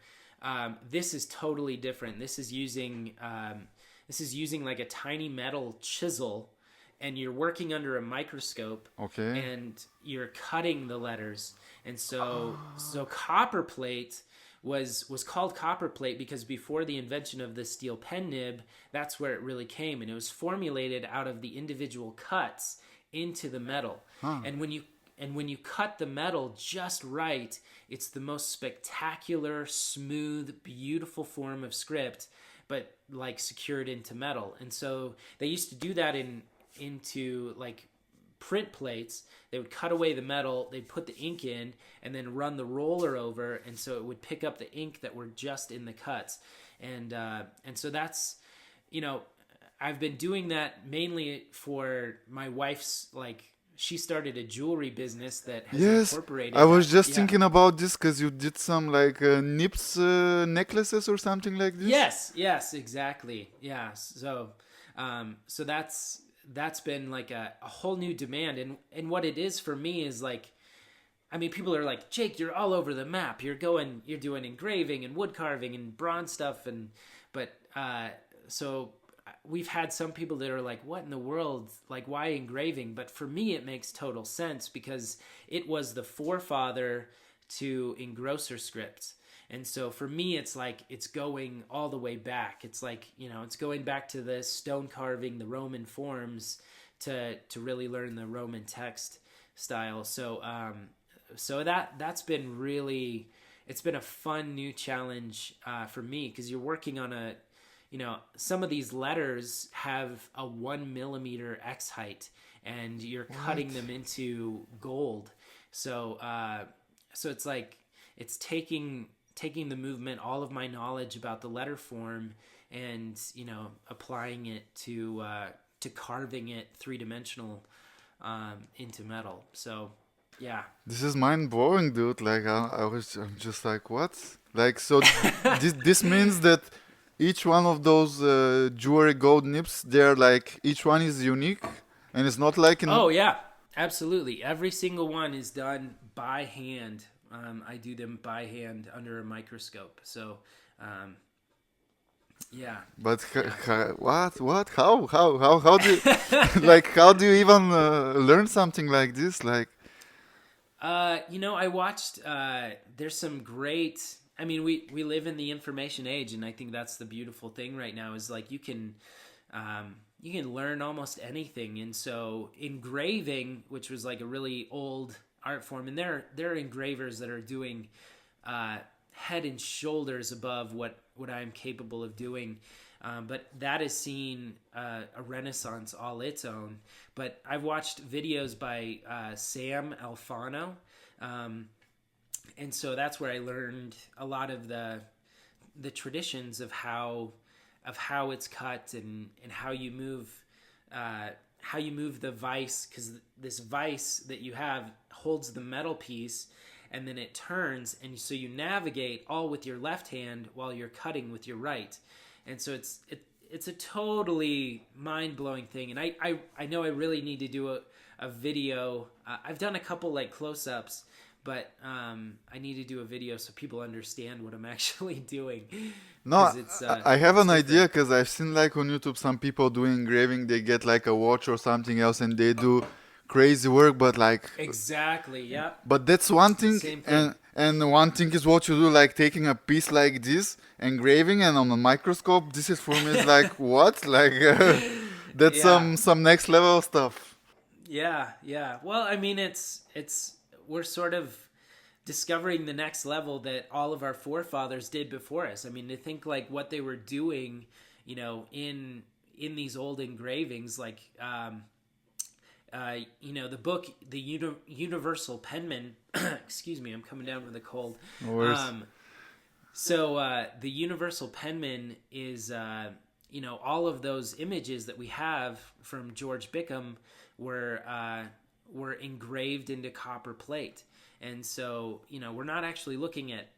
This is totally different. This is using like a tiny metal chisel, and you're working under a microscope. Okay. And you're cutting the letters. And so copper plate was called copper plate because before the invention of the steel pen nib, that's where it really came, and it was formulated out of the individual cuts into the metal. And when you cut the metal just right, it's the most spectacular, smooth, beautiful form of script, but like secured into metal. And so they used to do that into like print plates. They would cut away the metal, they'd put the ink in, and then run the roller over, and so it would pick up the ink that were just in the cuts. And so that's, I've been doing that mainly for my wife's, like, she started a jewelry business that has incorporated. I was just thinking about this because you did some like nips necklaces or something like this. Yes, exactly. Yeah, so that's been like a whole new demand, and what it is for me is like, I mean, people are like, Jake, you're all over the map. You're doing engraving and wood carving and bronze stuff, so we've had some people that are like, what in the world? Like, why engraving? But for me, it makes total sense because it was the forefather to engrosser scripts. And so for me, it's like, it's going all the way back. It's like, it's going back to the stone carving, the Roman forms to really learn the Roman text style. So that's been really, it's been a fun new challenge for me because you're working on some of these letters have a 1 millimeter X height, and you're cutting them into gold. So it's like, it's taking the movement, all of my knowledge about the letter form, and applying it to carving it 3-dimensional into metal. So yeah, this is mind blowing, dude. Like I'm just like, what? Like, so this means that each one of those jewelry gold nips, they're like, each one is unique, and it's not like in. Oh yeah, absolutely. Every single one is done by hand. I do them by hand under a microscope. So, yeah. But what? How do you, like, how do you even learn something like this? Like, I watched. There's some great. I mean, we live in the information age, and I think that's the beautiful thing right now. Is like you can learn almost anything, and so engraving, which was like a really old art form, and there are engravers that are doing head and shoulders above what I'm capable of doing, but that has seen a renaissance all its own. But I've watched videos by Sam Alfano, and so that's where I learned a lot of the traditions of how it's cut and how you move the vise, because this vise that you have holds the metal piece, and then it turns, and so you navigate all with your left hand while you're cutting with your right. And so it's a totally mind-blowing thing, and I know I really need to do a video. I've done a couple like close-ups, but I need to do a video so people understand what I'm actually doing. No, I have an idea because I've seen like on YouTube some people doing engraving. They get like a watch or something else, and they do crazy work, but like exactly, yeah. But that's one thing, and one thing is what you do, like taking a piece like this, engraving, and on a microscope. This is for me is like what, like that's some next level stuff. Yeah. Well, I mean, it's we're sort of discovering the next level that all of our forefathers did before us. I mean, to think like what they were doing, in these old engravings, like the book, the Universal Penman. Excuse me, I'm coming down with a cold. No worries. So the Universal Penman is, all of those images that we have from George Bickham were engraved into copper plate. And so, we're not actually looking at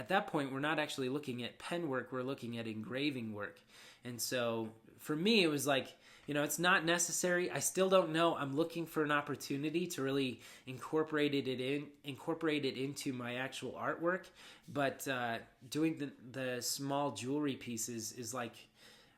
that point, we're not actually looking at pen work, we're looking at engraving work. And so for me, it was like, it's not necessary. I still don't know. I'm looking for an opportunity to really incorporate it into my actual artwork. But doing the small jewelry pieces is like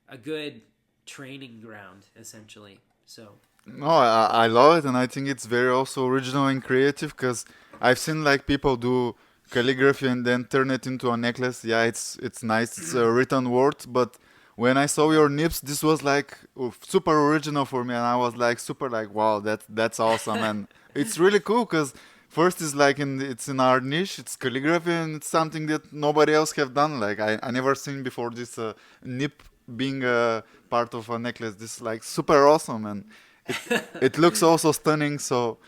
a good training ground, essentially. So. No, I love it, and I think it's very also original and creative because I've seen like people do calligraphy and then turn it into a necklace. Yeah, it's nice. It's a written word, but when I saw your nips, this was like super original for me, and I was like super like wow, that's awesome, and it's really cool because first is like it's in our niche, it's calligraphy, and it's something that nobody else have done. Like I never seen before this nip being a part of a necklace. This is like super awesome, and it looks also stunning. So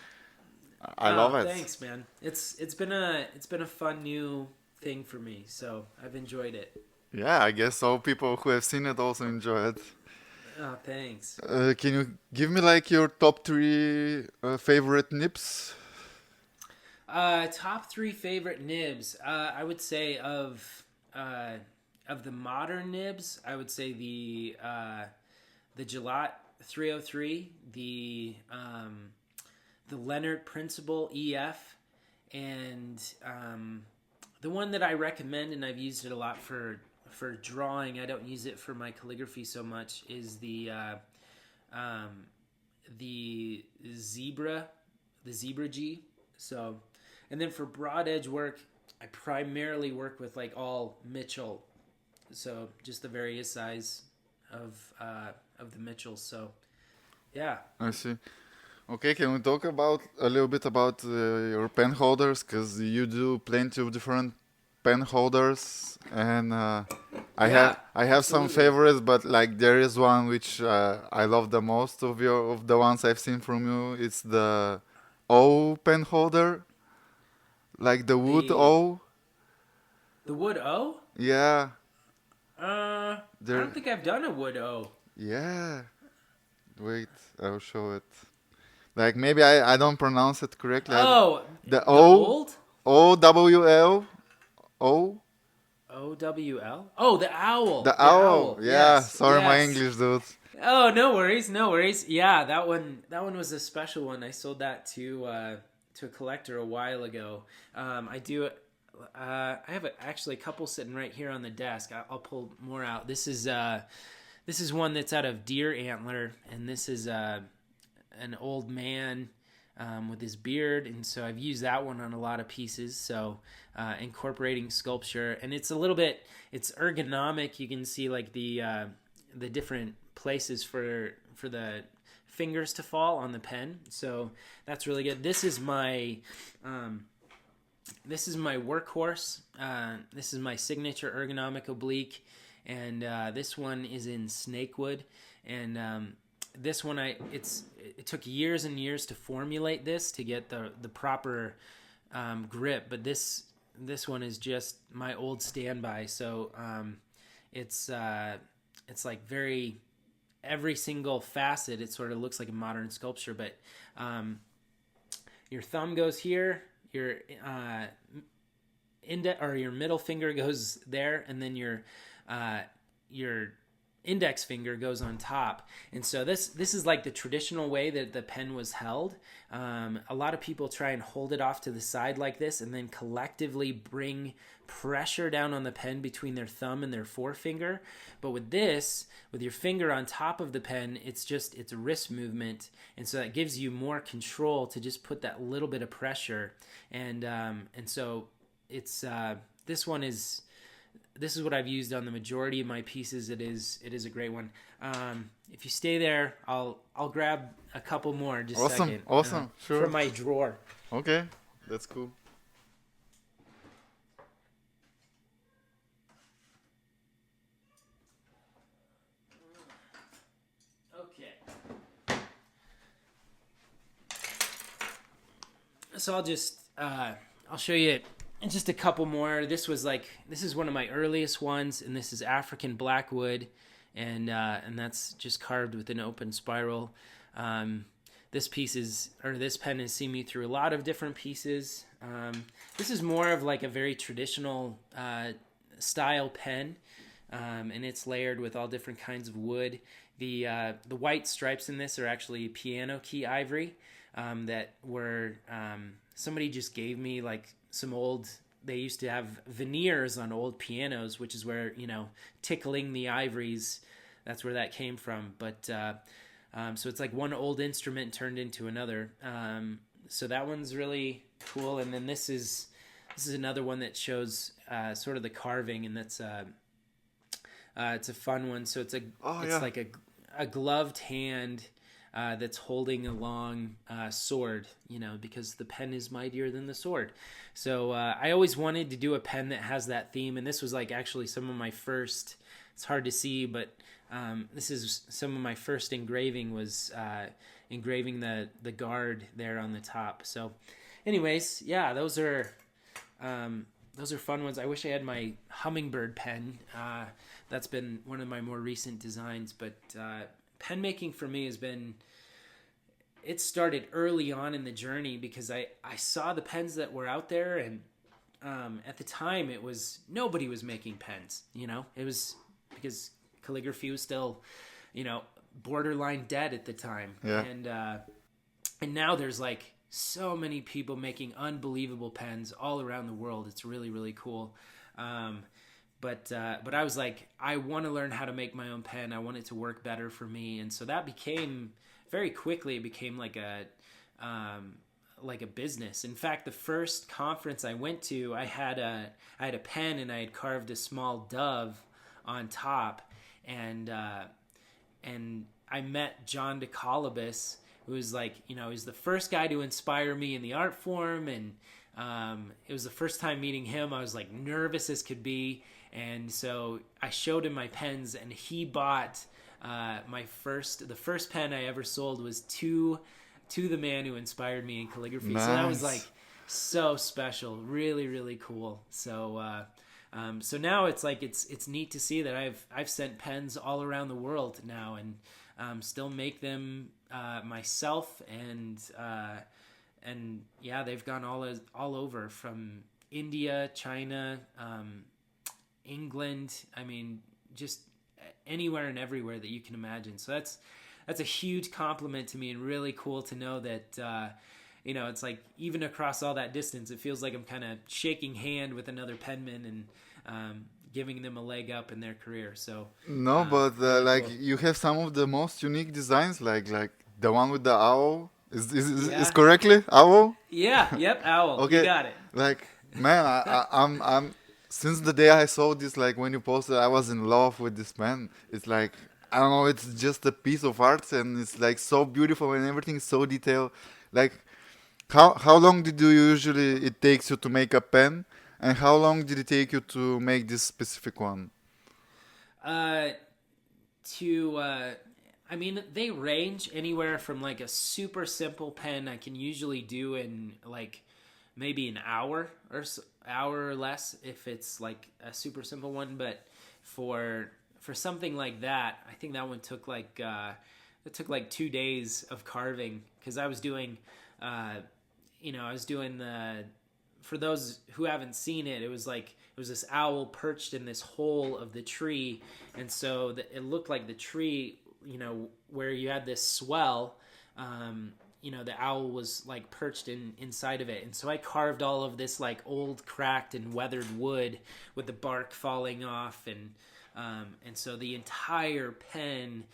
I love it. Thanks, man. It's been a fun new thing for me, so I've enjoyed it. Yeah, I guess all people who have seen it also enjoy it. Oh, thanks. Can you give me like your top three favorite nips? Top three favorite nibs. I would say of the modern nibs, I would say the Gillette 303, the Leonard Principal EF, and the one that I recommend, and I've used it a lot for drawing. I don't use it for my calligraphy so much. Is the Zebra G. So, and then for broad edge work, I primarily work with like all Mitchell. So just the various size of the Mitchells. So, yeah. I see. Okay, can we talk about a little bit about your pen holders? Because you do plenty of different pen holders, and I have some absolutely. favorites, but like there is one which I love the most of the ones I've seen from you. It's the O pen holder, like the wood The O. wood O? Yeah, I there. don't think I've done a wood O. Yeah. Wait, I'll show it. Like maybe I don't pronounce it correctly. Oh, The the O old O W L O. OWL. Oh, the owl. The The owl. owl. Yeah, Yes. sorry my Yes. English, dude. Oh, no worries. No worries. Yeah, that one was a special one. I sold that to a collector a while ago. I do. I have actually a couple sitting right here on the desk. I'll pull more out. This is one that's out of deer antler, and this is an old man with his beard, and so I've used that one on a lot of pieces. So incorporating sculpture, and it's a little bit, it's ergonomic. You can see like the different places for the fingers to fall on the pen. So that's really good. This is my workhorse. This is my signature ergonomic oblique, and this one is in snakewood. And this one, it took years and years to formulate this to get the proper grip. But this one is just my old standby. So it's like every single facet. It sort of looks like a modern sculpture, but your thumb goes here. Your index or your middle finger goes there, and then your index finger goes on top. And so this is like the traditional way that the pen was held. A lot of people try and hold it off to the side like this, and then collectively bring pressure down on the pen between their thumb and their forefinger. But with this, with your finger on top of the pen, it's a wrist movement, and so that gives you more control to just put that little bit of pressure. And so it's this is what I've used on the majority of my pieces. It is a great one. If you stay there, I'll grab a couple more. Just a second. Awesome, sure. From my drawer. Okay, that's cool. Okay. So I'll show you just a couple more. This is one of my earliest ones, and this is African blackwood, and that's just carved with an open spiral. this pen has seen me through a lot of different pieces. This is more of like a very traditional style pen, and it's layered with all different kinds of wood. The white stripes in this are actually piano key ivory that were somebody just gave me like some old. They used to have veneers on old pianos, which is where, tickling the ivories, that's where that came from. But so it's like one old instrument turned into another. So that one's really cool. And then this is another one that shows sort of the carving, and that's it's a fun one. So it's like a gloved hand that's holding a long sword, because the pen is mightier than the sword. So I always wanted to do a pen that has that theme, and this was like actually some of my first. It's hard to see, but this is some of my first engraving was engraving the guard there on the top. So, anyways, yeah, those are fun ones. I wish I had my hummingbird pen. That's been one of my more recent designs, but pen making for me has been. It started early on in the journey because I saw the pens that were out there, and at the time nobody was making pens. It was because calligraphy was still, borderline dead at the time. Yeah. And now there's like so many people making unbelievable pens all around the world. It's really, really cool. But I was like, I want to learn how to make my own pen. I want it to work better for me. And so that became very quickly, it became like a business. In fact, the first conference I went to, I had a pen and I had carved a small dove on top, and I met John DeColobus, who was like, he's the first guy to inspire me in the art form, and it was the first time meeting him. I was like nervous as could be, and so I showed him my pens, and he bought the first pen I ever sold was to the man who inspired me in calligraphy. Nice. So that was like so special, really, really cool. So so now it's like it's neat to see that I've sent pens all around the world now, and still make them myself, and yeah, they've gone all over, from India, China, England. I mean, just anywhere and everywhere that you can imagine. So that's a huge compliment to me, and really cool to know that it's like even across all that distance, it feels like I'm kind of shaking hand with another penman and giving them a leg up in their career. So but like cool. you have some of the most unique designs, like the one with the owl. Is Yeah. is correctly owl? Yeah, yep, owl. Okay. You got it. Like, man, I'm since the day I saw this, like when you posted, I was in love with this pen. It's like, I don't know, it's just a piece of art, and it's like so beautiful, and everything is so detailed. Like, how long did you usually it takes you to make a pen, and how long did it take you to make this specific one? I mean, they range anywhere from like a super simple pen I can usually do in like maybe an hour or less if it's like a super simple one. But for something like that, I think that one took like it took like 2 days of carving, because I was doing for those who haven't seen it, it was this owl perched in this hole of the tree, and so it looked like the tree, where you had this swell, the owl was like perched inside of it. And so I carved all of this like old cracked and weathered wood with the bark falling off, and so the entire pen,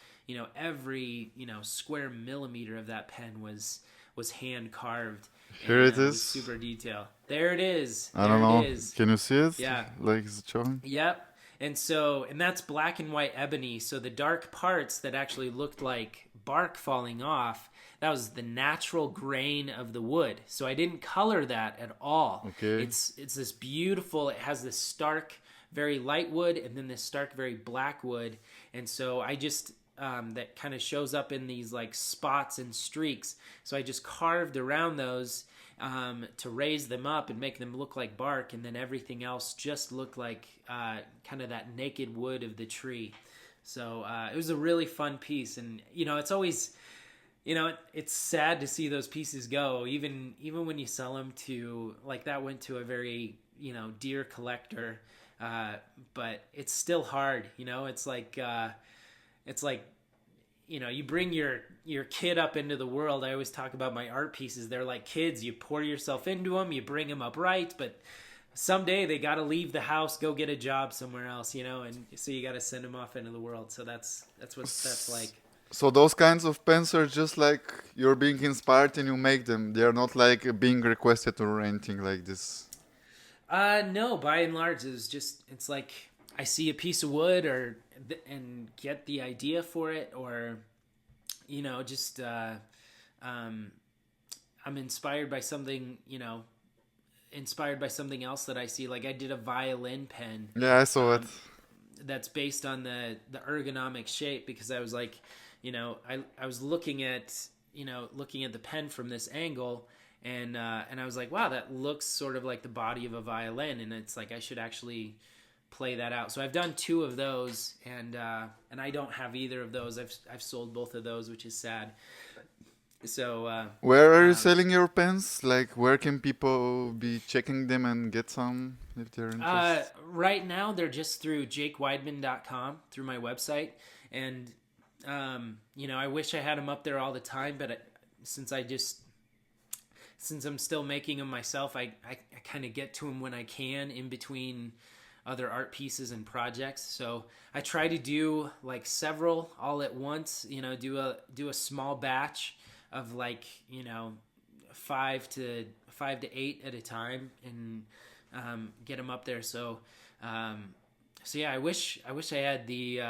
every square millimeter of that pen was hand carved. Here it is. Super detail. There it is. I don't know. It is. Can you see it? Yeah. Like, is it showing? Yep. And that's black and white ebony. So the dark parts that actually looked like bark falling off, that was the natural grain of the wood. So I didn't color that at all. Okay. It's this beautiful, it has this stark, very light wood, and then this stark, very black wood. And so I just, that kind of shows up in these like spots and streaks. So I just carved around those to raise them up and make them look like bark, and then everything else just looked like kind of that naked wood of the tree. So it was a really fun piece, and it's always it's sad to see those pieces go. Even when you sell them to, like, that went to a very, dear collector, but it's still hard. It's like, you bring your kid up into the world. I always talk about my art pieces. They're like kids. You pour yourself into them, you bring them up right, but someday they got to leave the house, go get a job somewhere else, and so you got to send them off into the world. So that's what that's like. So those kinds of pens are just like you're being inspired and you make them. They are not like being requested or anything like this. No, by and large, it's like I see a piece of wood and get the idea for it, or just I'm inspired by something, inspired by something else that I see. Like I did a violin pen. Yeah, I saw it. That's based on the ergonomic shape, because I was like, I was looking at the pen from this angle, and I was like, wow, that looks sort of like the body of a violin, and it's like I should actually play that out. So I've done 2 of those, and I don't have either of those. I've sold both of those, which is sad. So where are you selling your pens? Like, where can people be checking them and get some if they're interested? Right now, they're just through jakeweidman.com, through my website, and I wish I had them up there all the time, but since I'm still making them myself, I kind of get to them when I can in between other art pieces and projects. So I try to do like several all at once, do a small batch of like, 5 to 8 at a time, and get them up there. So yeah, I wish I had the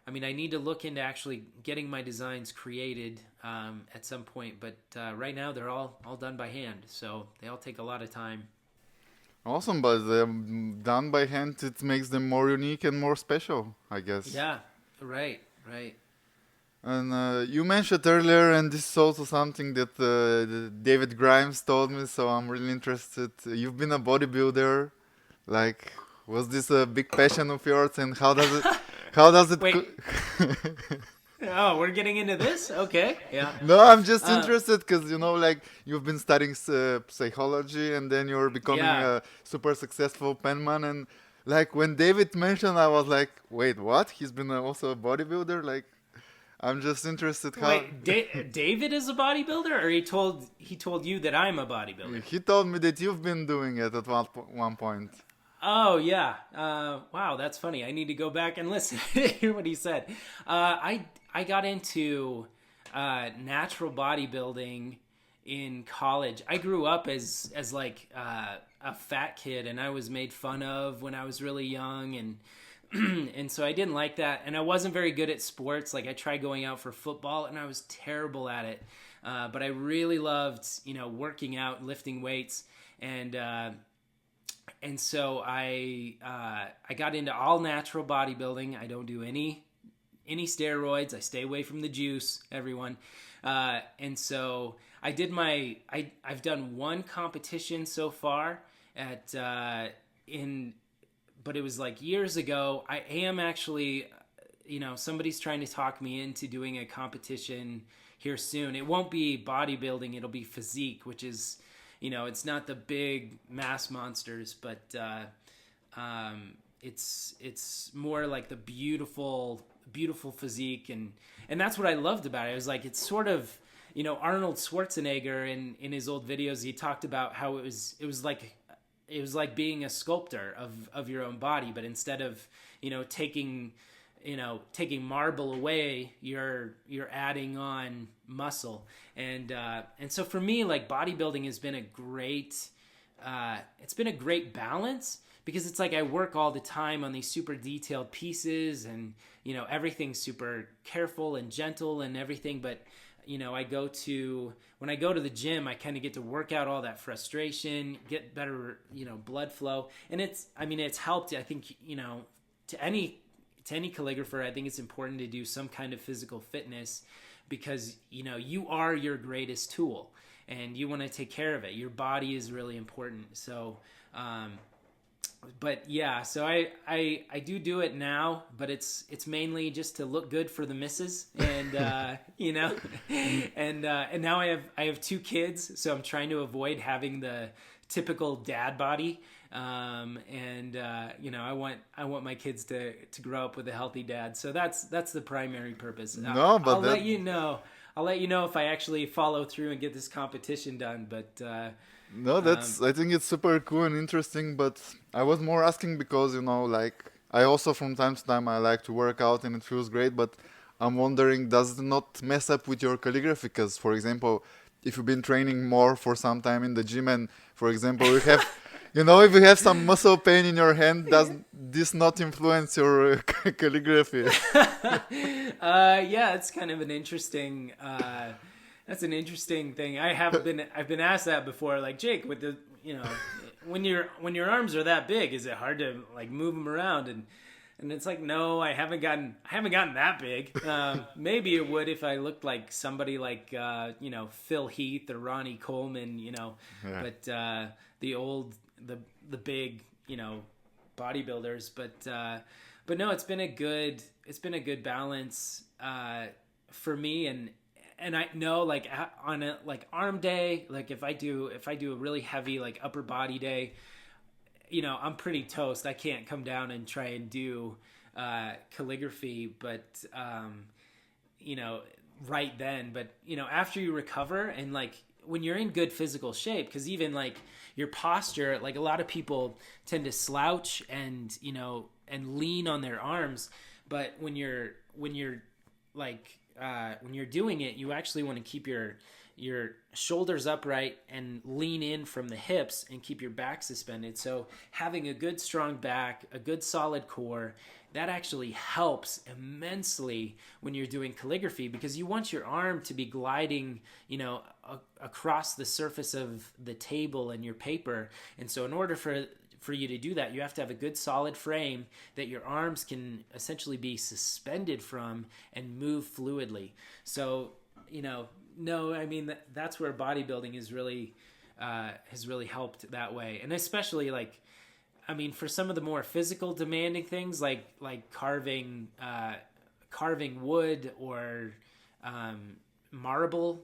I need to look into actually getting my designs created at some point, but right now they're all done by hand, so they all take a lot of time. Awesome, but done by hand, it makes them more unique and more special, I guess. Yeah, right. And you mentioned earlier, and this is also something that David Grimes told me, so I'm really interested. You've been a bodybuilder. Like, was this a big passion of yours, and how does it Wait. Oh, we're getting into this? Okay. Yeah. No, I'm just interested because, like, you've been studying psychology, and then you're becoming a super successful penman. And, like, when David mentioned, I was like, wait, what? He's been also a bodybuilder? Like, I'm just interested how... Wait, David is a bodybuilder, or he told you that I'm a bodybuilder? He told me that you've been doing it at one point. Oh, yeah. Wow, that's funny. I need to go back and listen to hear what he said. I got into natural bodybuilding in college. I grew up as like a fat kid, and I was made fun of when I was really young, and and so I didn't like that. And I wasn't very good at sports. Like I tried going out for football, and I was terrible at it. But I really loved, working out, lifting weights, and so I got into all natural bodybuilding. I don't do any steroids. I stay away from the juice, everyone. And so I did I've done one competition so far but it was like years ago. I am actually, somebody's trying to talk me into doing a competition here soon. It won't be bodybuilding. It'll be physique, which is, it's not the big mass monsters, but it's more like the beautiful physique, and that's what I loved about it. I was like, it's sort of, Arnold Schwarzenegger in his old videos, he talked about how it was like being a sculptor of your own body, but instead of taking marble away, you're adding on muscle, and so for me, like, bodybuilding has been a great balance, because it's like I work all the time on these super detailed pieces, and everything's super careful and gentle and everything, but when I go to the gym, I kind of get to work out all that frustration, get better, blood flow. And it's helped, I think, to any calligrapher, I think it's important to do some kind of physical fitness, because, you are your greatest tool, and you want to take care of it. Your body is really important. So, but yeah, so I do it now, but it's mainly just to look good for the missus, and and now I have two kids, so I'm trying to avoid having the typical dad body, I want my kids to grow up with a healthy dad, so that's the primary purpose. No, but Let you know. I'll let you know if I actually follow through and get this competition done, but. No, I think it's super cool and interesting, but I was more asking because, like, I also from time to time I like to work out and it feels great, but I'm wondering, does it not mess up with your calligraphy? Because, for example, if you've been training more for some time in the gym and, for example, you have, if you have some muscle pain in your hand, does this not influence your calligraphy? Yeah, it's kind of an interesting, that's an interesting thing. I've been asked that before. Like, Jake, with the when your arms are that big, is it hard to like move them around? And it's like, no, I haven't gotten that big. Maybe it would if I looked like somebody like Phil Heath or Ronnie Coleman, Yeah. But the big bodybuilders. But no, it's been a good balance for me. And I know, like, on a like arm day, like if I do a really heavy like upper body day, I'm pretty toast. I can't come down and try and do calligraphy, but right then. But after you recover and like when you're in good physical shape, because even like your posture, like a lot of people tend to slouch and and lean on their arms, but when you're doing it, you actually want to keep your shoulders upright and lean in from the hips and keep your back suspended. So having a good strong back, a good solid core, that actually helps immensely when you're doing calligraphy, because you want your arm to be gliding, across the surface of the table and your paper. And so in order for you to do that, you have to have a good solid frame that your arms can essentially be suspended from and move fluidly. So, no, I mean, that's where bodybuilding has really helped that way. And especially like, I mean, for some of the more physical demanding things like carving wood or marble,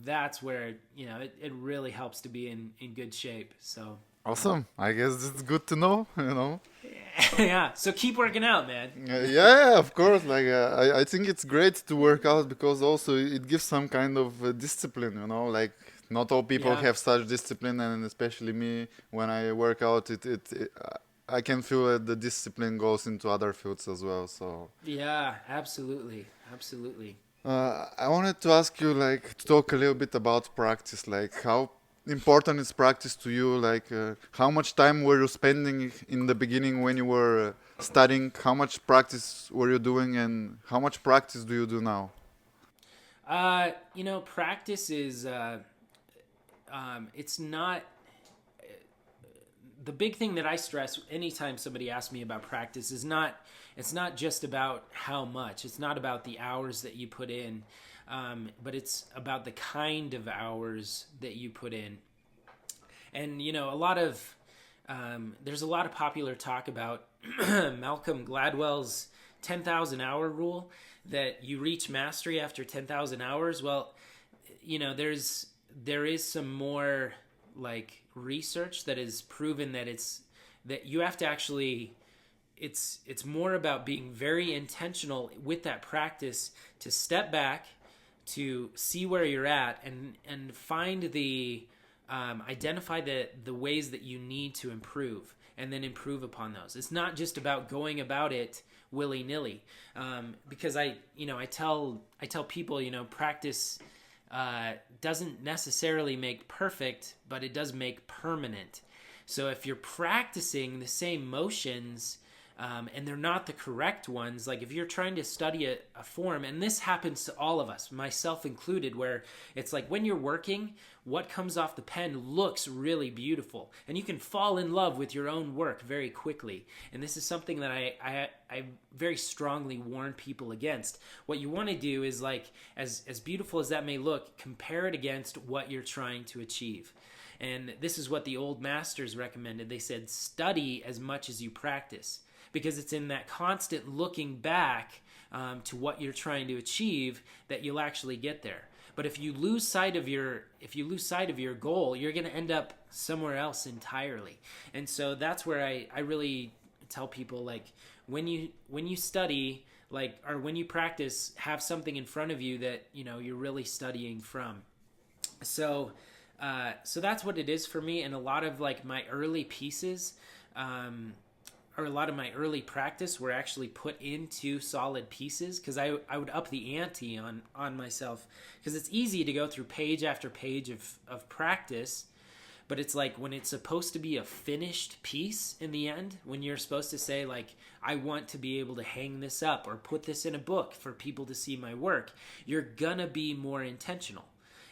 that's where, it really helps to be in good shape. So Awesome. I guess it's good to know, Yeah. So keep working out, man. Yeah, of course. Like, I think it's great to work out because also it gives some kind of discipline, like not all people Yeah. have such discipline, and especially me, when I work out, I can feel that the discipline goes into other fields as well. So Yeah, absolutely. Absolutely. I wanted to ask you, like, to talk a little bit about practice, like how important is practice to you? Like, how much time were you spending in the beginning when you were studying? How much practice were you doing, and how much practice do you do now? Practice is, it's not, the big thing that I stress anytime somebody asks me about practice is it's not just about how much, it's not about the hours that you put in, but it's about the kind of hours that you put in. And, there's a lot of popular talk about Malcolm Gladwell's 10,000 hour rule, that you reach mastery after 10,000 hours. Well, there is some more like research that has proven that you have to actually, it's more about being very intentional with that practice, to step back, to see where you're at and find identify the ways that you need to improve, and then improve upon those. It's not just about going about it willy-nilly, because I tell people, practice doesn't necessarily make perfect, but it does make permanent. So if you're practicing the same motions, and they're not the correct ones, like if you're trying to study a form, and this happens to all of us, myself included, where it's like when you're working, what comes off the pen looks really beautiful, and you can fall in love with your own work very quickly. And this is something that I very strongly warn people against. What you want to do is, like, as beautiful as that may look, compare it against what you're trying to achieve. And this is what the old masters recommended. They said, study as much as you practice, because it's in that constant looking back to what you're trying to achieve that you'll actually get there. But if you lose sight of your goal, you're going to end up somewhere else entirely. And so that's where I really tell people, like, when you study, like, or when you practice, have something in front of you that, you know, you're really studying from. So that's what it is for me. And a lot of like my early pieces, or a lot of my early practice were actually put into solid pieces, because I would up the ante on myself, because it's easy to go through page after page of practice, but it's like when it's supposed to be a finished piece in the end, when you're supposed to say, like, I want to be able to hang this up or put this in a book for people to see my work, you're gonna be more intentional.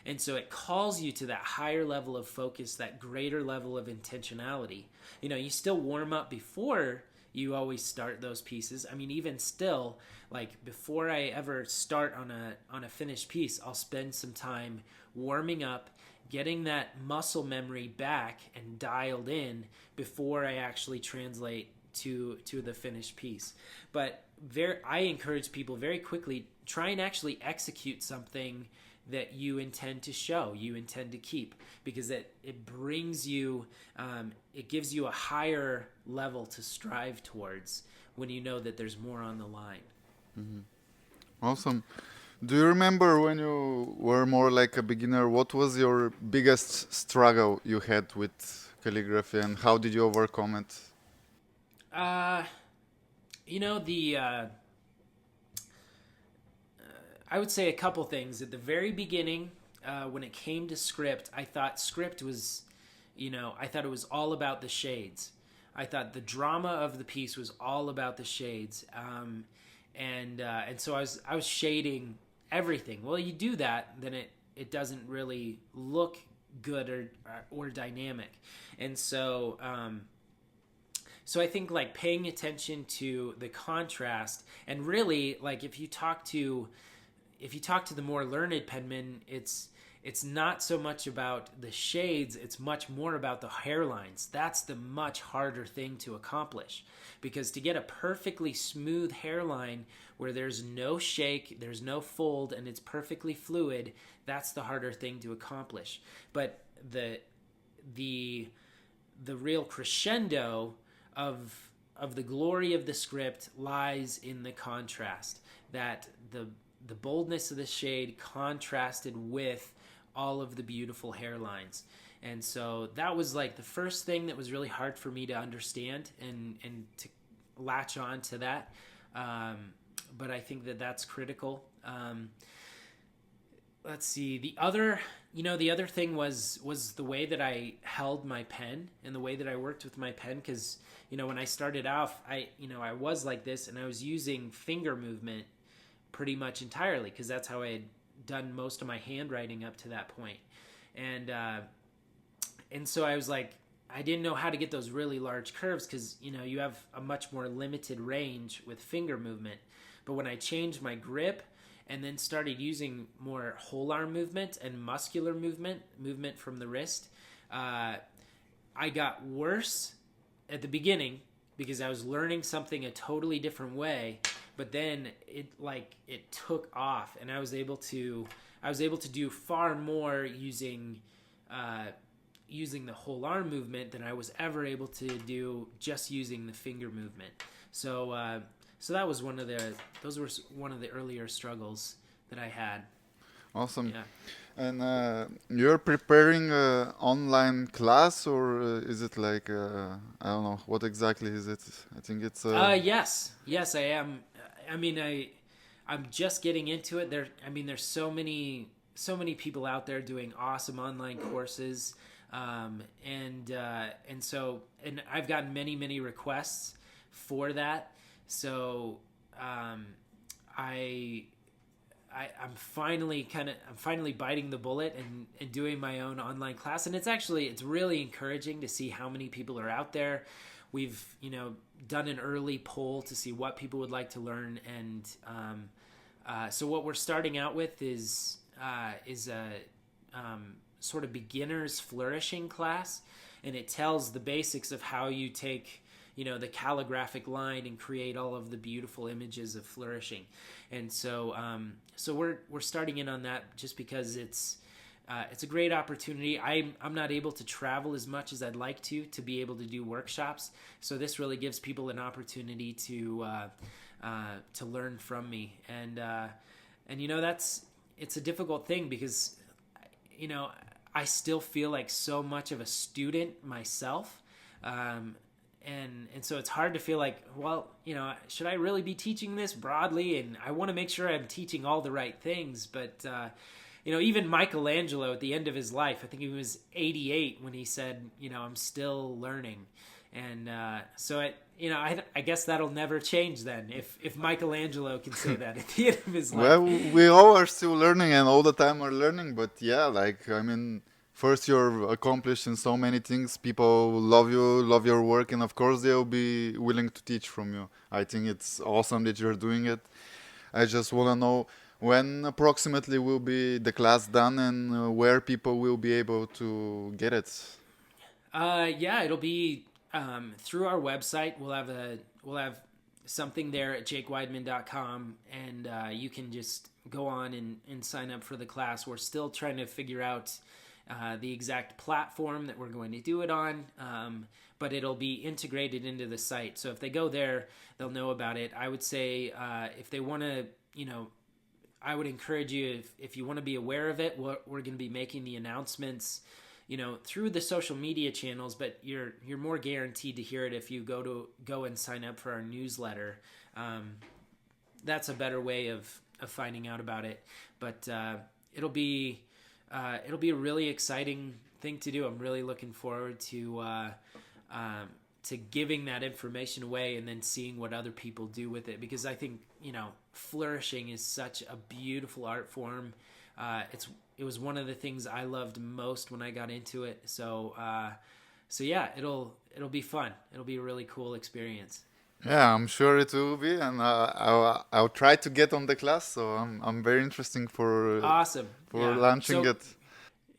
And so it calls you to that higher level of focus, that greater level of intentionality. You know, you still warm up before you always start those pieces. I mean, even still, like, before I ever start on a finished piece, I'll spend some time warming up, getting that muscle memory back and dialed in before I actually translate to the finished piece. But I encourage people very quickly, try and actually execute something that you intend to show, you intend to keep, because it brings you, it gives you a higher level to strive towards when you know that there's more on the line. Mm-hmm. Awesome. Do you remember when you were more like a beginner, what was your biggest struggle you had with calligraphy, and how did you overcome it? You know, I would say a couple things. At the very beginning, when it came to script, I thought script was, I thought it was all about the shades. I thought the drama of the piece was all about the shades. And so I was shading everything. Well, you do that, then it doesn't really look good or dynamic. And so I think, like, paying attention to the contrast, and really, like, if you talk to the more learned penmen, it's not so much about the shades, it's much more about the hairlines. That's the much harder thing to accomplish, because to get a perfectly smooth hairline where there's no shake, there's no fold, and it's perfectly fluid, that's the harder thing to accomplish. But the real crescendo of the glory of the script lies in the contrast, that the boldness of the shade contrasted with all of the beautiful hairlines. And so that was like the first thing that was really hard for me to understand and to latch on to that. But I think that that's critical. Let's see. The other thing was the way that I held my pen and the way that I worked with my pen. Because, when I started off, I was like this, and I was using finger movement pretty much entirely, because that's how I had done most of my handwriting up to that point. And so I was like, I didn't know how to get those really large curves, because you have a much more limited range with finger movement. But when I changed my grip and then started using more whole arm movement and muscular movement from the wrist, I got worse at the beginning, because I was learning something a totally different way. But then it took off, and I was able to do far more using the whole arm movement than I was ever able to do just using the finger movement. So that was one of the earlier struggles that I had. Awesome. Yeah. And you're preparing an online class, or is it like I don't know, what exactly is it? I think it's yes, I am. I mean, I'm just getting into it. There's so many people out there doing awesome online courses, and I've gotten many requests for that. So I'm finally biting the bullet and doing my own online class, and it's really encouraging to see how many people are out there. We've done an early poll to see what people would like to learn, and so what we're starting out with is sort of beginner's flourishing class, and it tells the basics of how you take the calligraphic line and create all of the beautiful images of flourishing. And so we're starting in on that just because it's a great opportunity. I'm not able to travel as much as I'd like to be able to do workshops, so this really gives people an opportunity to learn from me. And it's a difficult thing because I still feel like so much of a student myself. And so it's hard to feel like, well, should I really be teaching this broadly? And I want to make sure I'm teaching all the right things. But, even Michelangelo at the end of his life, I think he was 88 when he said, I'm still learning. And so I guess that'll never change then if Michelangelo can say that at the end of his life. Well, we all are still learning and all the time are learning. But yeah, first, you're accomplished in so many things. People love you, love your work, and of course they'll be willing to teach from you. I think it's awesome that you're doing it. I just want to know when approximately will be the class done and where people will be able to get it. It'll be through our website. We'll have something there at jakeweidman.com, and you can just go on and sign up for the class. We're still trying to figure out the exact platform that we're going to do it on, but it'll be integrated into the site. So if they go there, they'll know about it. I would say if they want to, I would encourage you, if you want to be aware of it, we're going to be making the announcements, through the social media channels, but you're more guaranteed to hear it if you go and sign up for our newsletter. That's a better way of finding out about it. But it'll be a really exciting thing to do. I'm really looking forward to giving that information away and then seeing what other people do with it, because I think flourishing is such a beautiful art form. It was one of the things I loved most when I got into it. So yeah, it'll be fun. It'll be a really cool experience. Yeah, I'm sure it will be, and I'll try to get on the class. So I'm very interested for awesome for launching it.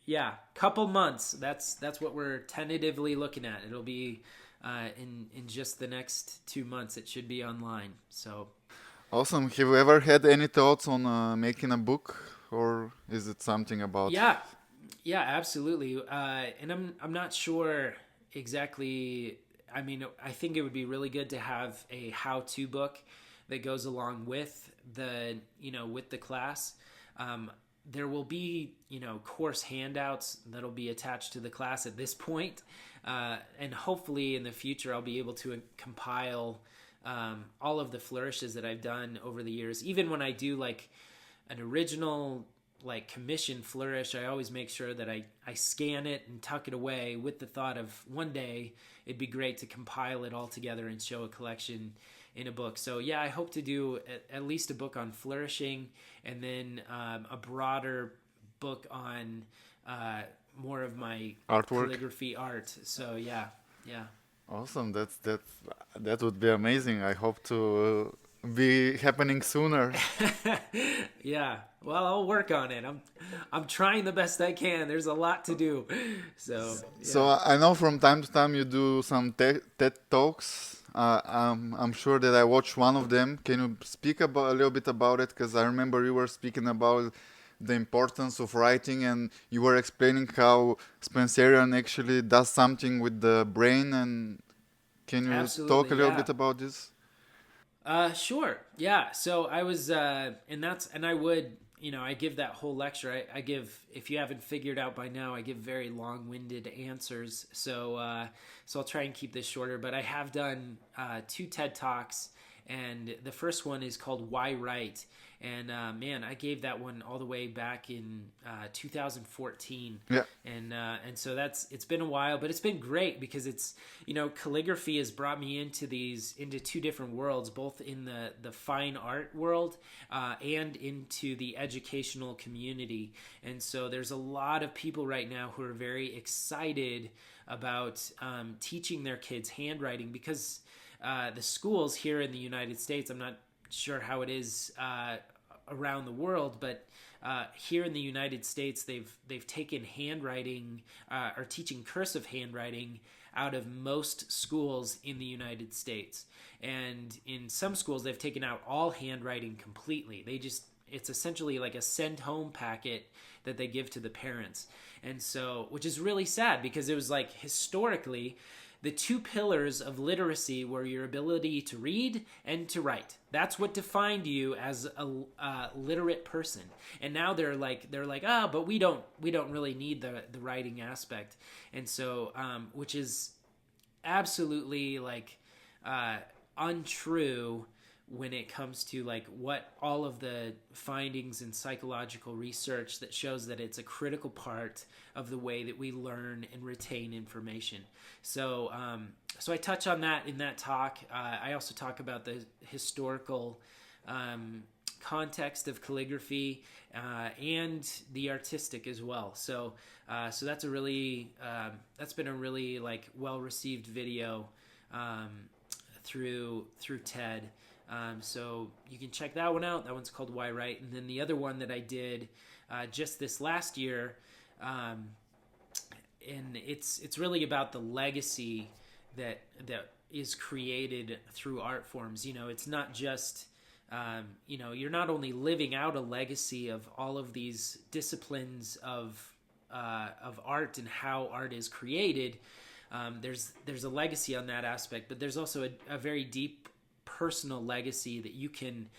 Yeah, couple months. That's what we're tentatively looking at. It'll be in just the next 2 months. It should be online. So awesome. Have you ever had any thoughts on making a book, or is it something about? Yeah, absolutely. And I'm not sure exactly. I mean, I think it would be really good to have a how-to book that goes along with the class. There will be, course handouts that'll be attached to the class at this point. And hopefully in the future, I'll be able to compile all of the flourishes that I've done over the years. Even when I do like an original commission flourish, I always make sure that I scan it and tuck it away with the thought of one day it'd be great to compile it all together and show a collection in a book. So yeah, I hope to do at least a book on flourishing, and then a broader book on more of my artwork, calligraphy art. So yeah. Awesome. That would be amazing. I hope to be happening sooner. Yeah. Well, I'll work on it. I'm trying the best I can. There's a lot to do. So yeah. So I know from time to time you do some TED Talks. I'm sure that I watched one of them. Can you speak a little bit about it? Because I remember you were speaking about the importance of writing, and you were explaining how Spencerian actually does something with the brain. And can you talk a little bit about this? Sure. Yeah. So I was, and I would, I give that whole lecture. I give, if you haven't figured out by now, I give very long-winded answers. So I'll try and keep this shorter, but I have done 2 TED Talks, and the first one is called Why Write? And man, I gave that one all the way back in 2014. Yeah. And so it's been a while, but it's been great because it's, calligraphy has brought me into 2 different worlds, both in the fine art world and into the educational community. And so there's a lot of people right now who are very excited about teaching their kids handwriting, because the schools here in the United States, I'm not sure how it is around the world, but here in the United States, they've taken handwriting or teaching cursive handwriting out of most schools in the United States, and in some schools they've taken out all handwriting completely. It's essentially like a send home packet that they give to the parents, and so, which is really sad, because it was like historically the two pillars of literacy were your ability to read and to write. That's what defined you as a literate person. And now they're like, but we don't really need the writing aspect. And so, which is absolutely like untrue when it comes to like what all of the findings in psychological research that shows that it's a critical part of the way that we learn and retain information. So so I touch on that in that talk. I also talk about the historical context of calligraphy and the artistic as well. So so that's been a really like well received video through TED. So you can check that one out. That one's called Why Write. And then the other one that I did just this last year, and it's really about the legacy that is created through art forms. You know, it's not just you're not only living out a legacy of all of these disciplines of art and how art is created. There's a legacy on that aspect, but there's also a very deep personal legacy that you can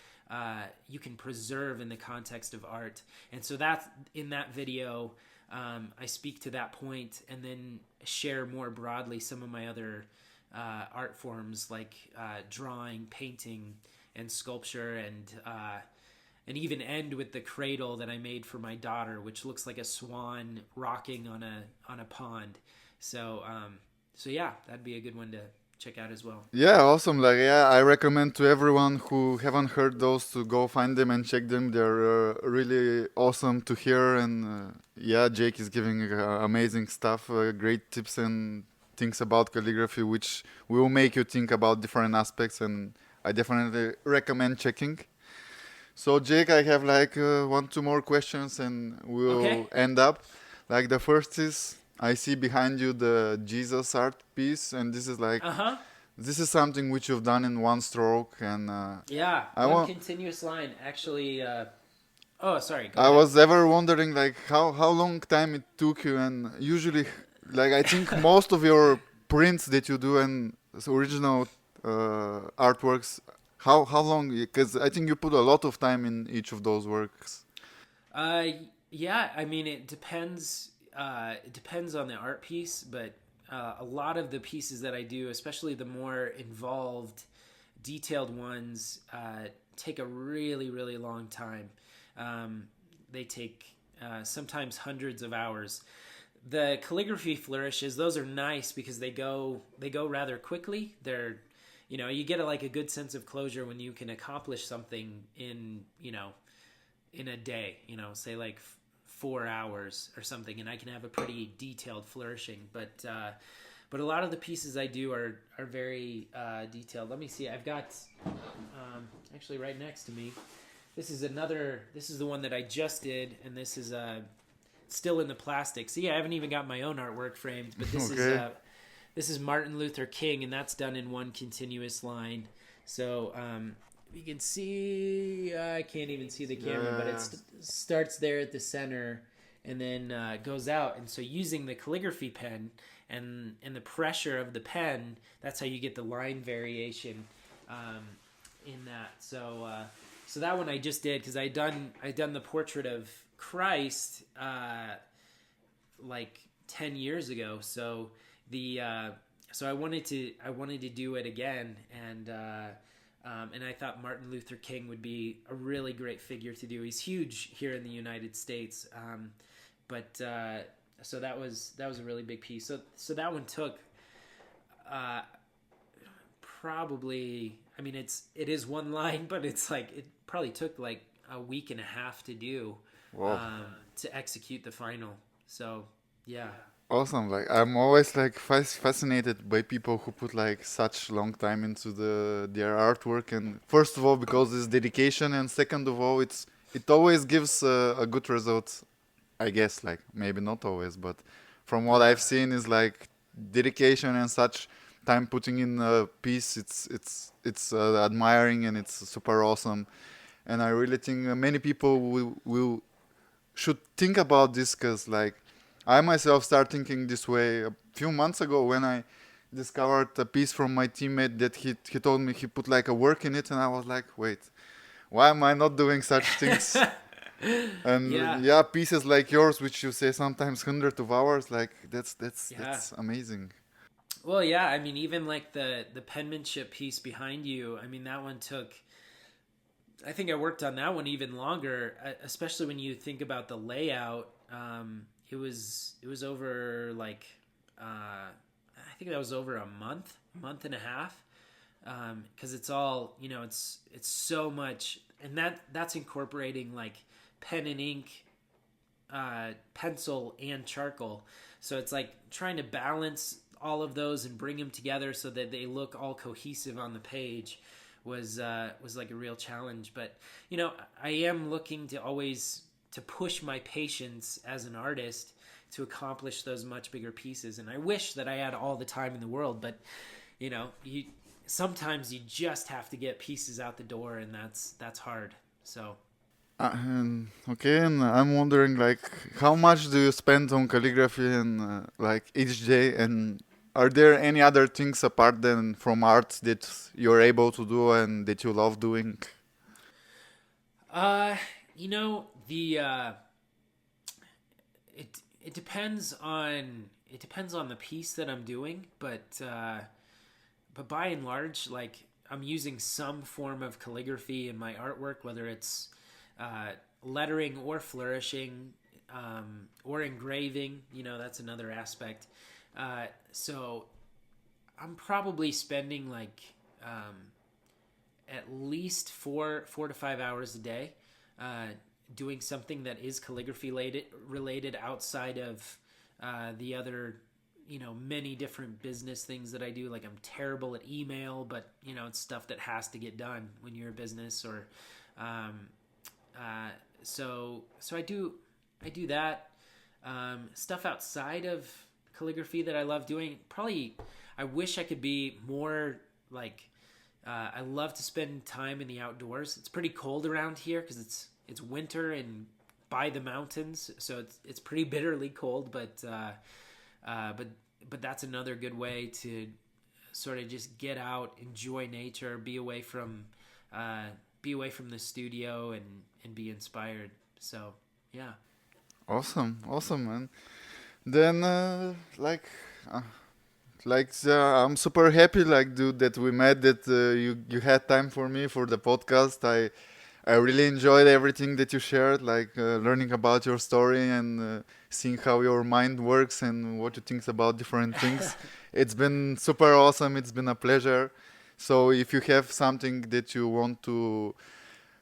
preserve in the context of art. And so that's in that video. I speak to that point and then share more broadly some of my other art forms like drawing, painting, and sculpture, and even end with the cradle that I made for my daughter, which looks like a swan rocking on a pond. So so yeah, that'd be a good one to check out as well. Yeah, awesome. Like, yeah, I recommend to everyone who haven't heard those to go find them and check them. They're really awesome to hear. And yeah, Jake is giving amazing stuff, great tips and things about calligraphy, which will make you think about different aspects. And I definitely recommend checking. So, Jake, I have like 1-2 more questions, and we'll end up. Like the first is, I see behind you the Jesus art piece, and this is like this is something which you've done in one stroke, and one continuous line. Actually, oh, sorry. I was ever wondering like how long time it took you, and usually, like I think most of your prints that you do and original artworks, how long? Because I think you put a lot of time in each of those works. Yeah, I mean it depends. It depends on the art piece, but a lot of the pieces that I do, especially the more involved, detailed ones, take a really, really long time. They take sometimes hundreds of hours. The calligraphy flourishes; those are nice because they go rather quickly. They're, you get a good sense of closure when you can accomplish something in a day. Say like 4 hours or something, and I can have a pretty detailed flourishing. But a lot of the pieces I do are very detailed. Let me see. I've got actually right next to me. This is the one that I just did, and this is still in the plastic. See, I haven't even got my own artwork framed, but this is Martin Luther King, and that's done in one continuous line. So you can see, I can't even see the camera, but it starts there at the center and then goes out. And so using the calligraphy pen and the pressure of the pen, that's how you get the line variation in that. So so that one I just did because I done the portrait of Christ like 10 years ago. So so I wanted to do it again, and I thought Martin Luther King would be a really great figure to do. He's huge here in the United States, but so that was a really big piece. So that one took probably. I mean, it is one line, but it's like it probably took like a week and a half to do to execute the final. So yeah. Awesome. Like I'm always like fascinated by people who put like such long time into their artwork, and first of all because it's dedication, and second of all it's it always gives a good result, I guess. Like maybe not always, but from what Uh, I've seen is like dedication and such time putting in a piece. It's admiring and it's super awesome. And I really think many people will should think about this because like I myself start thinking this way a few months ago when I discovered a piece from my teammate that he told me he put like a work in it, and I was like, wait, why am I not doing such things? And yeah, yeah, pieces like yours, which you say sometimes hundreds of hours, like yeah. that's amazing. Well, yeah. I mean, even like the penmanship piece behind you. I mean, that one took. I think I worked on that one even longer, especially when you think about the layout. It was over like I think that was over a month and a half, because it's all it's so much, and that's incorporating like pen and ink, pencil and charcoal. So it's like trying to balance all of those and bring them together so that they look all cohesive on the page was like a real challenge. But I am looking to always to push my patience as an artist to accomplish those much bigger pieces. And I wish that I had all the time in the world, but you sometimes you just have to get pieces out the door, and that's hard. So Okay, and I'm wondering like how much do you spend on calligraphy and like each day, and are there any other things apart than from art that you're able to do and that you love doing? uh the it depends on the piece that I'm doing, but by and large, like, I'm using some form of calligraphy in my artwork, whether it's lettering or flourishing, or engraving. That's another aspect. So I'm probably spending like at least 4 to 5 hours a day doing something that is calligraphy related outside of the other many different business things that I do. Like, I'm terrible at email, but it's stuff that has to get done when you're a business. Or um, so I do that. Stuff outside of calligraphy that I love doing. Probably, I wish I could be more like. I love to spend time in the outdoors. It's pretty cold around here because it's winter and by the mountains, so it's pretty bitterly cold. But that's another good way to sort of just get out, enjoy nature, be away from the studio, and be inspired. So yeah. Awesome, awesome, man. Then uh, I'm super happy, like, dude, that we met. That you had time for me for the podcast. I really enjoyed everything that you shared, like learning about your story and seeing how your mind works and what you think about different things. It's been super awesome. It's been a pleasure. So if you have something that you want to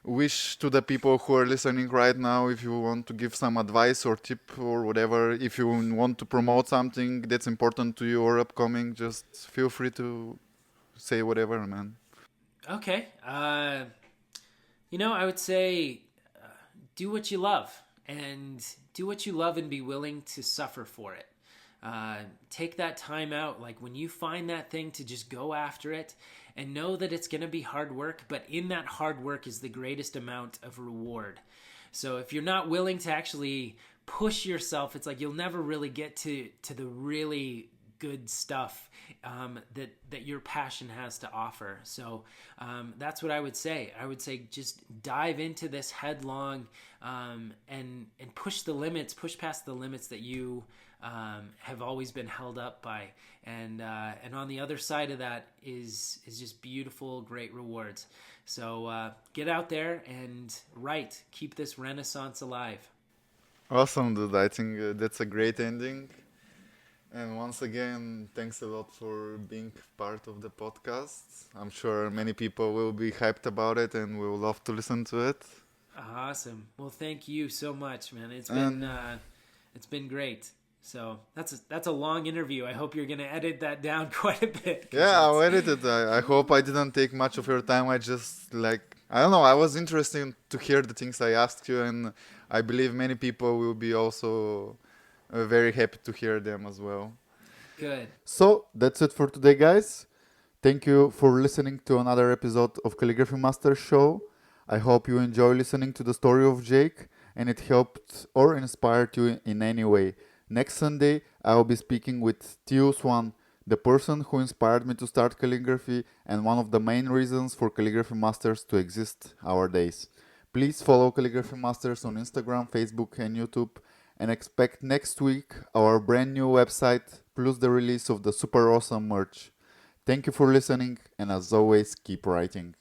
wish to the people who are listening right now, if you want to give some advice or tip or whatever, if you want to promote something that's important to you or upcoming, just feel free to say whatever, man. Okay. I would say do what you love, and do what you love and be willing to suffer for it. Take that time out, like when you find that thing, to just go after it and know that it's going to be hard work, but in that hard work is the greatest amount of reward. So if you're not willing to actually push yourself, it's like you'll never really get to the really good stuff that your passion has to offer. So that's what I would say. I would say just dive into this headlong, and push past the limits that you have always been held up by. And on the other side of that is just beautiful, great rewards. So get out there and write. Keep this renaissance alive. Awesome, dude. I think that's a great ending. And once again, thanks a lot for being part of the podcast. I'm sure many people will be hyped about it and will love to listen to it. Awesome. Well, thank you so much, man. It's been And it's been great. So that's a long interview. I hope you're gonna edit that down quite a bit. Yeah, I'll edit it. I hope I didn't take much of your time. I just I don't know. I was interested to hear the things I asked you, and I believe many people will be also very happy to hear them as well. Good. So that's it for today, guys. Thank you for listening to another episode of Calligraphy Masters Show. I hope you enjoy listening to the story of Jake and it helped or inspired you in any way. Next Sunday, I will be speaking with Theo Swan, the person who inspired me to start calligraphy and one of the main reasons for Calligraphy Masters to exist nowadays. Please follow Calligraphy Masters on Instagram, Facebook, and YouTube, and expect next week our brand new website plus the release of the super awesome merch. Thank you for listening, and as always, keep writing.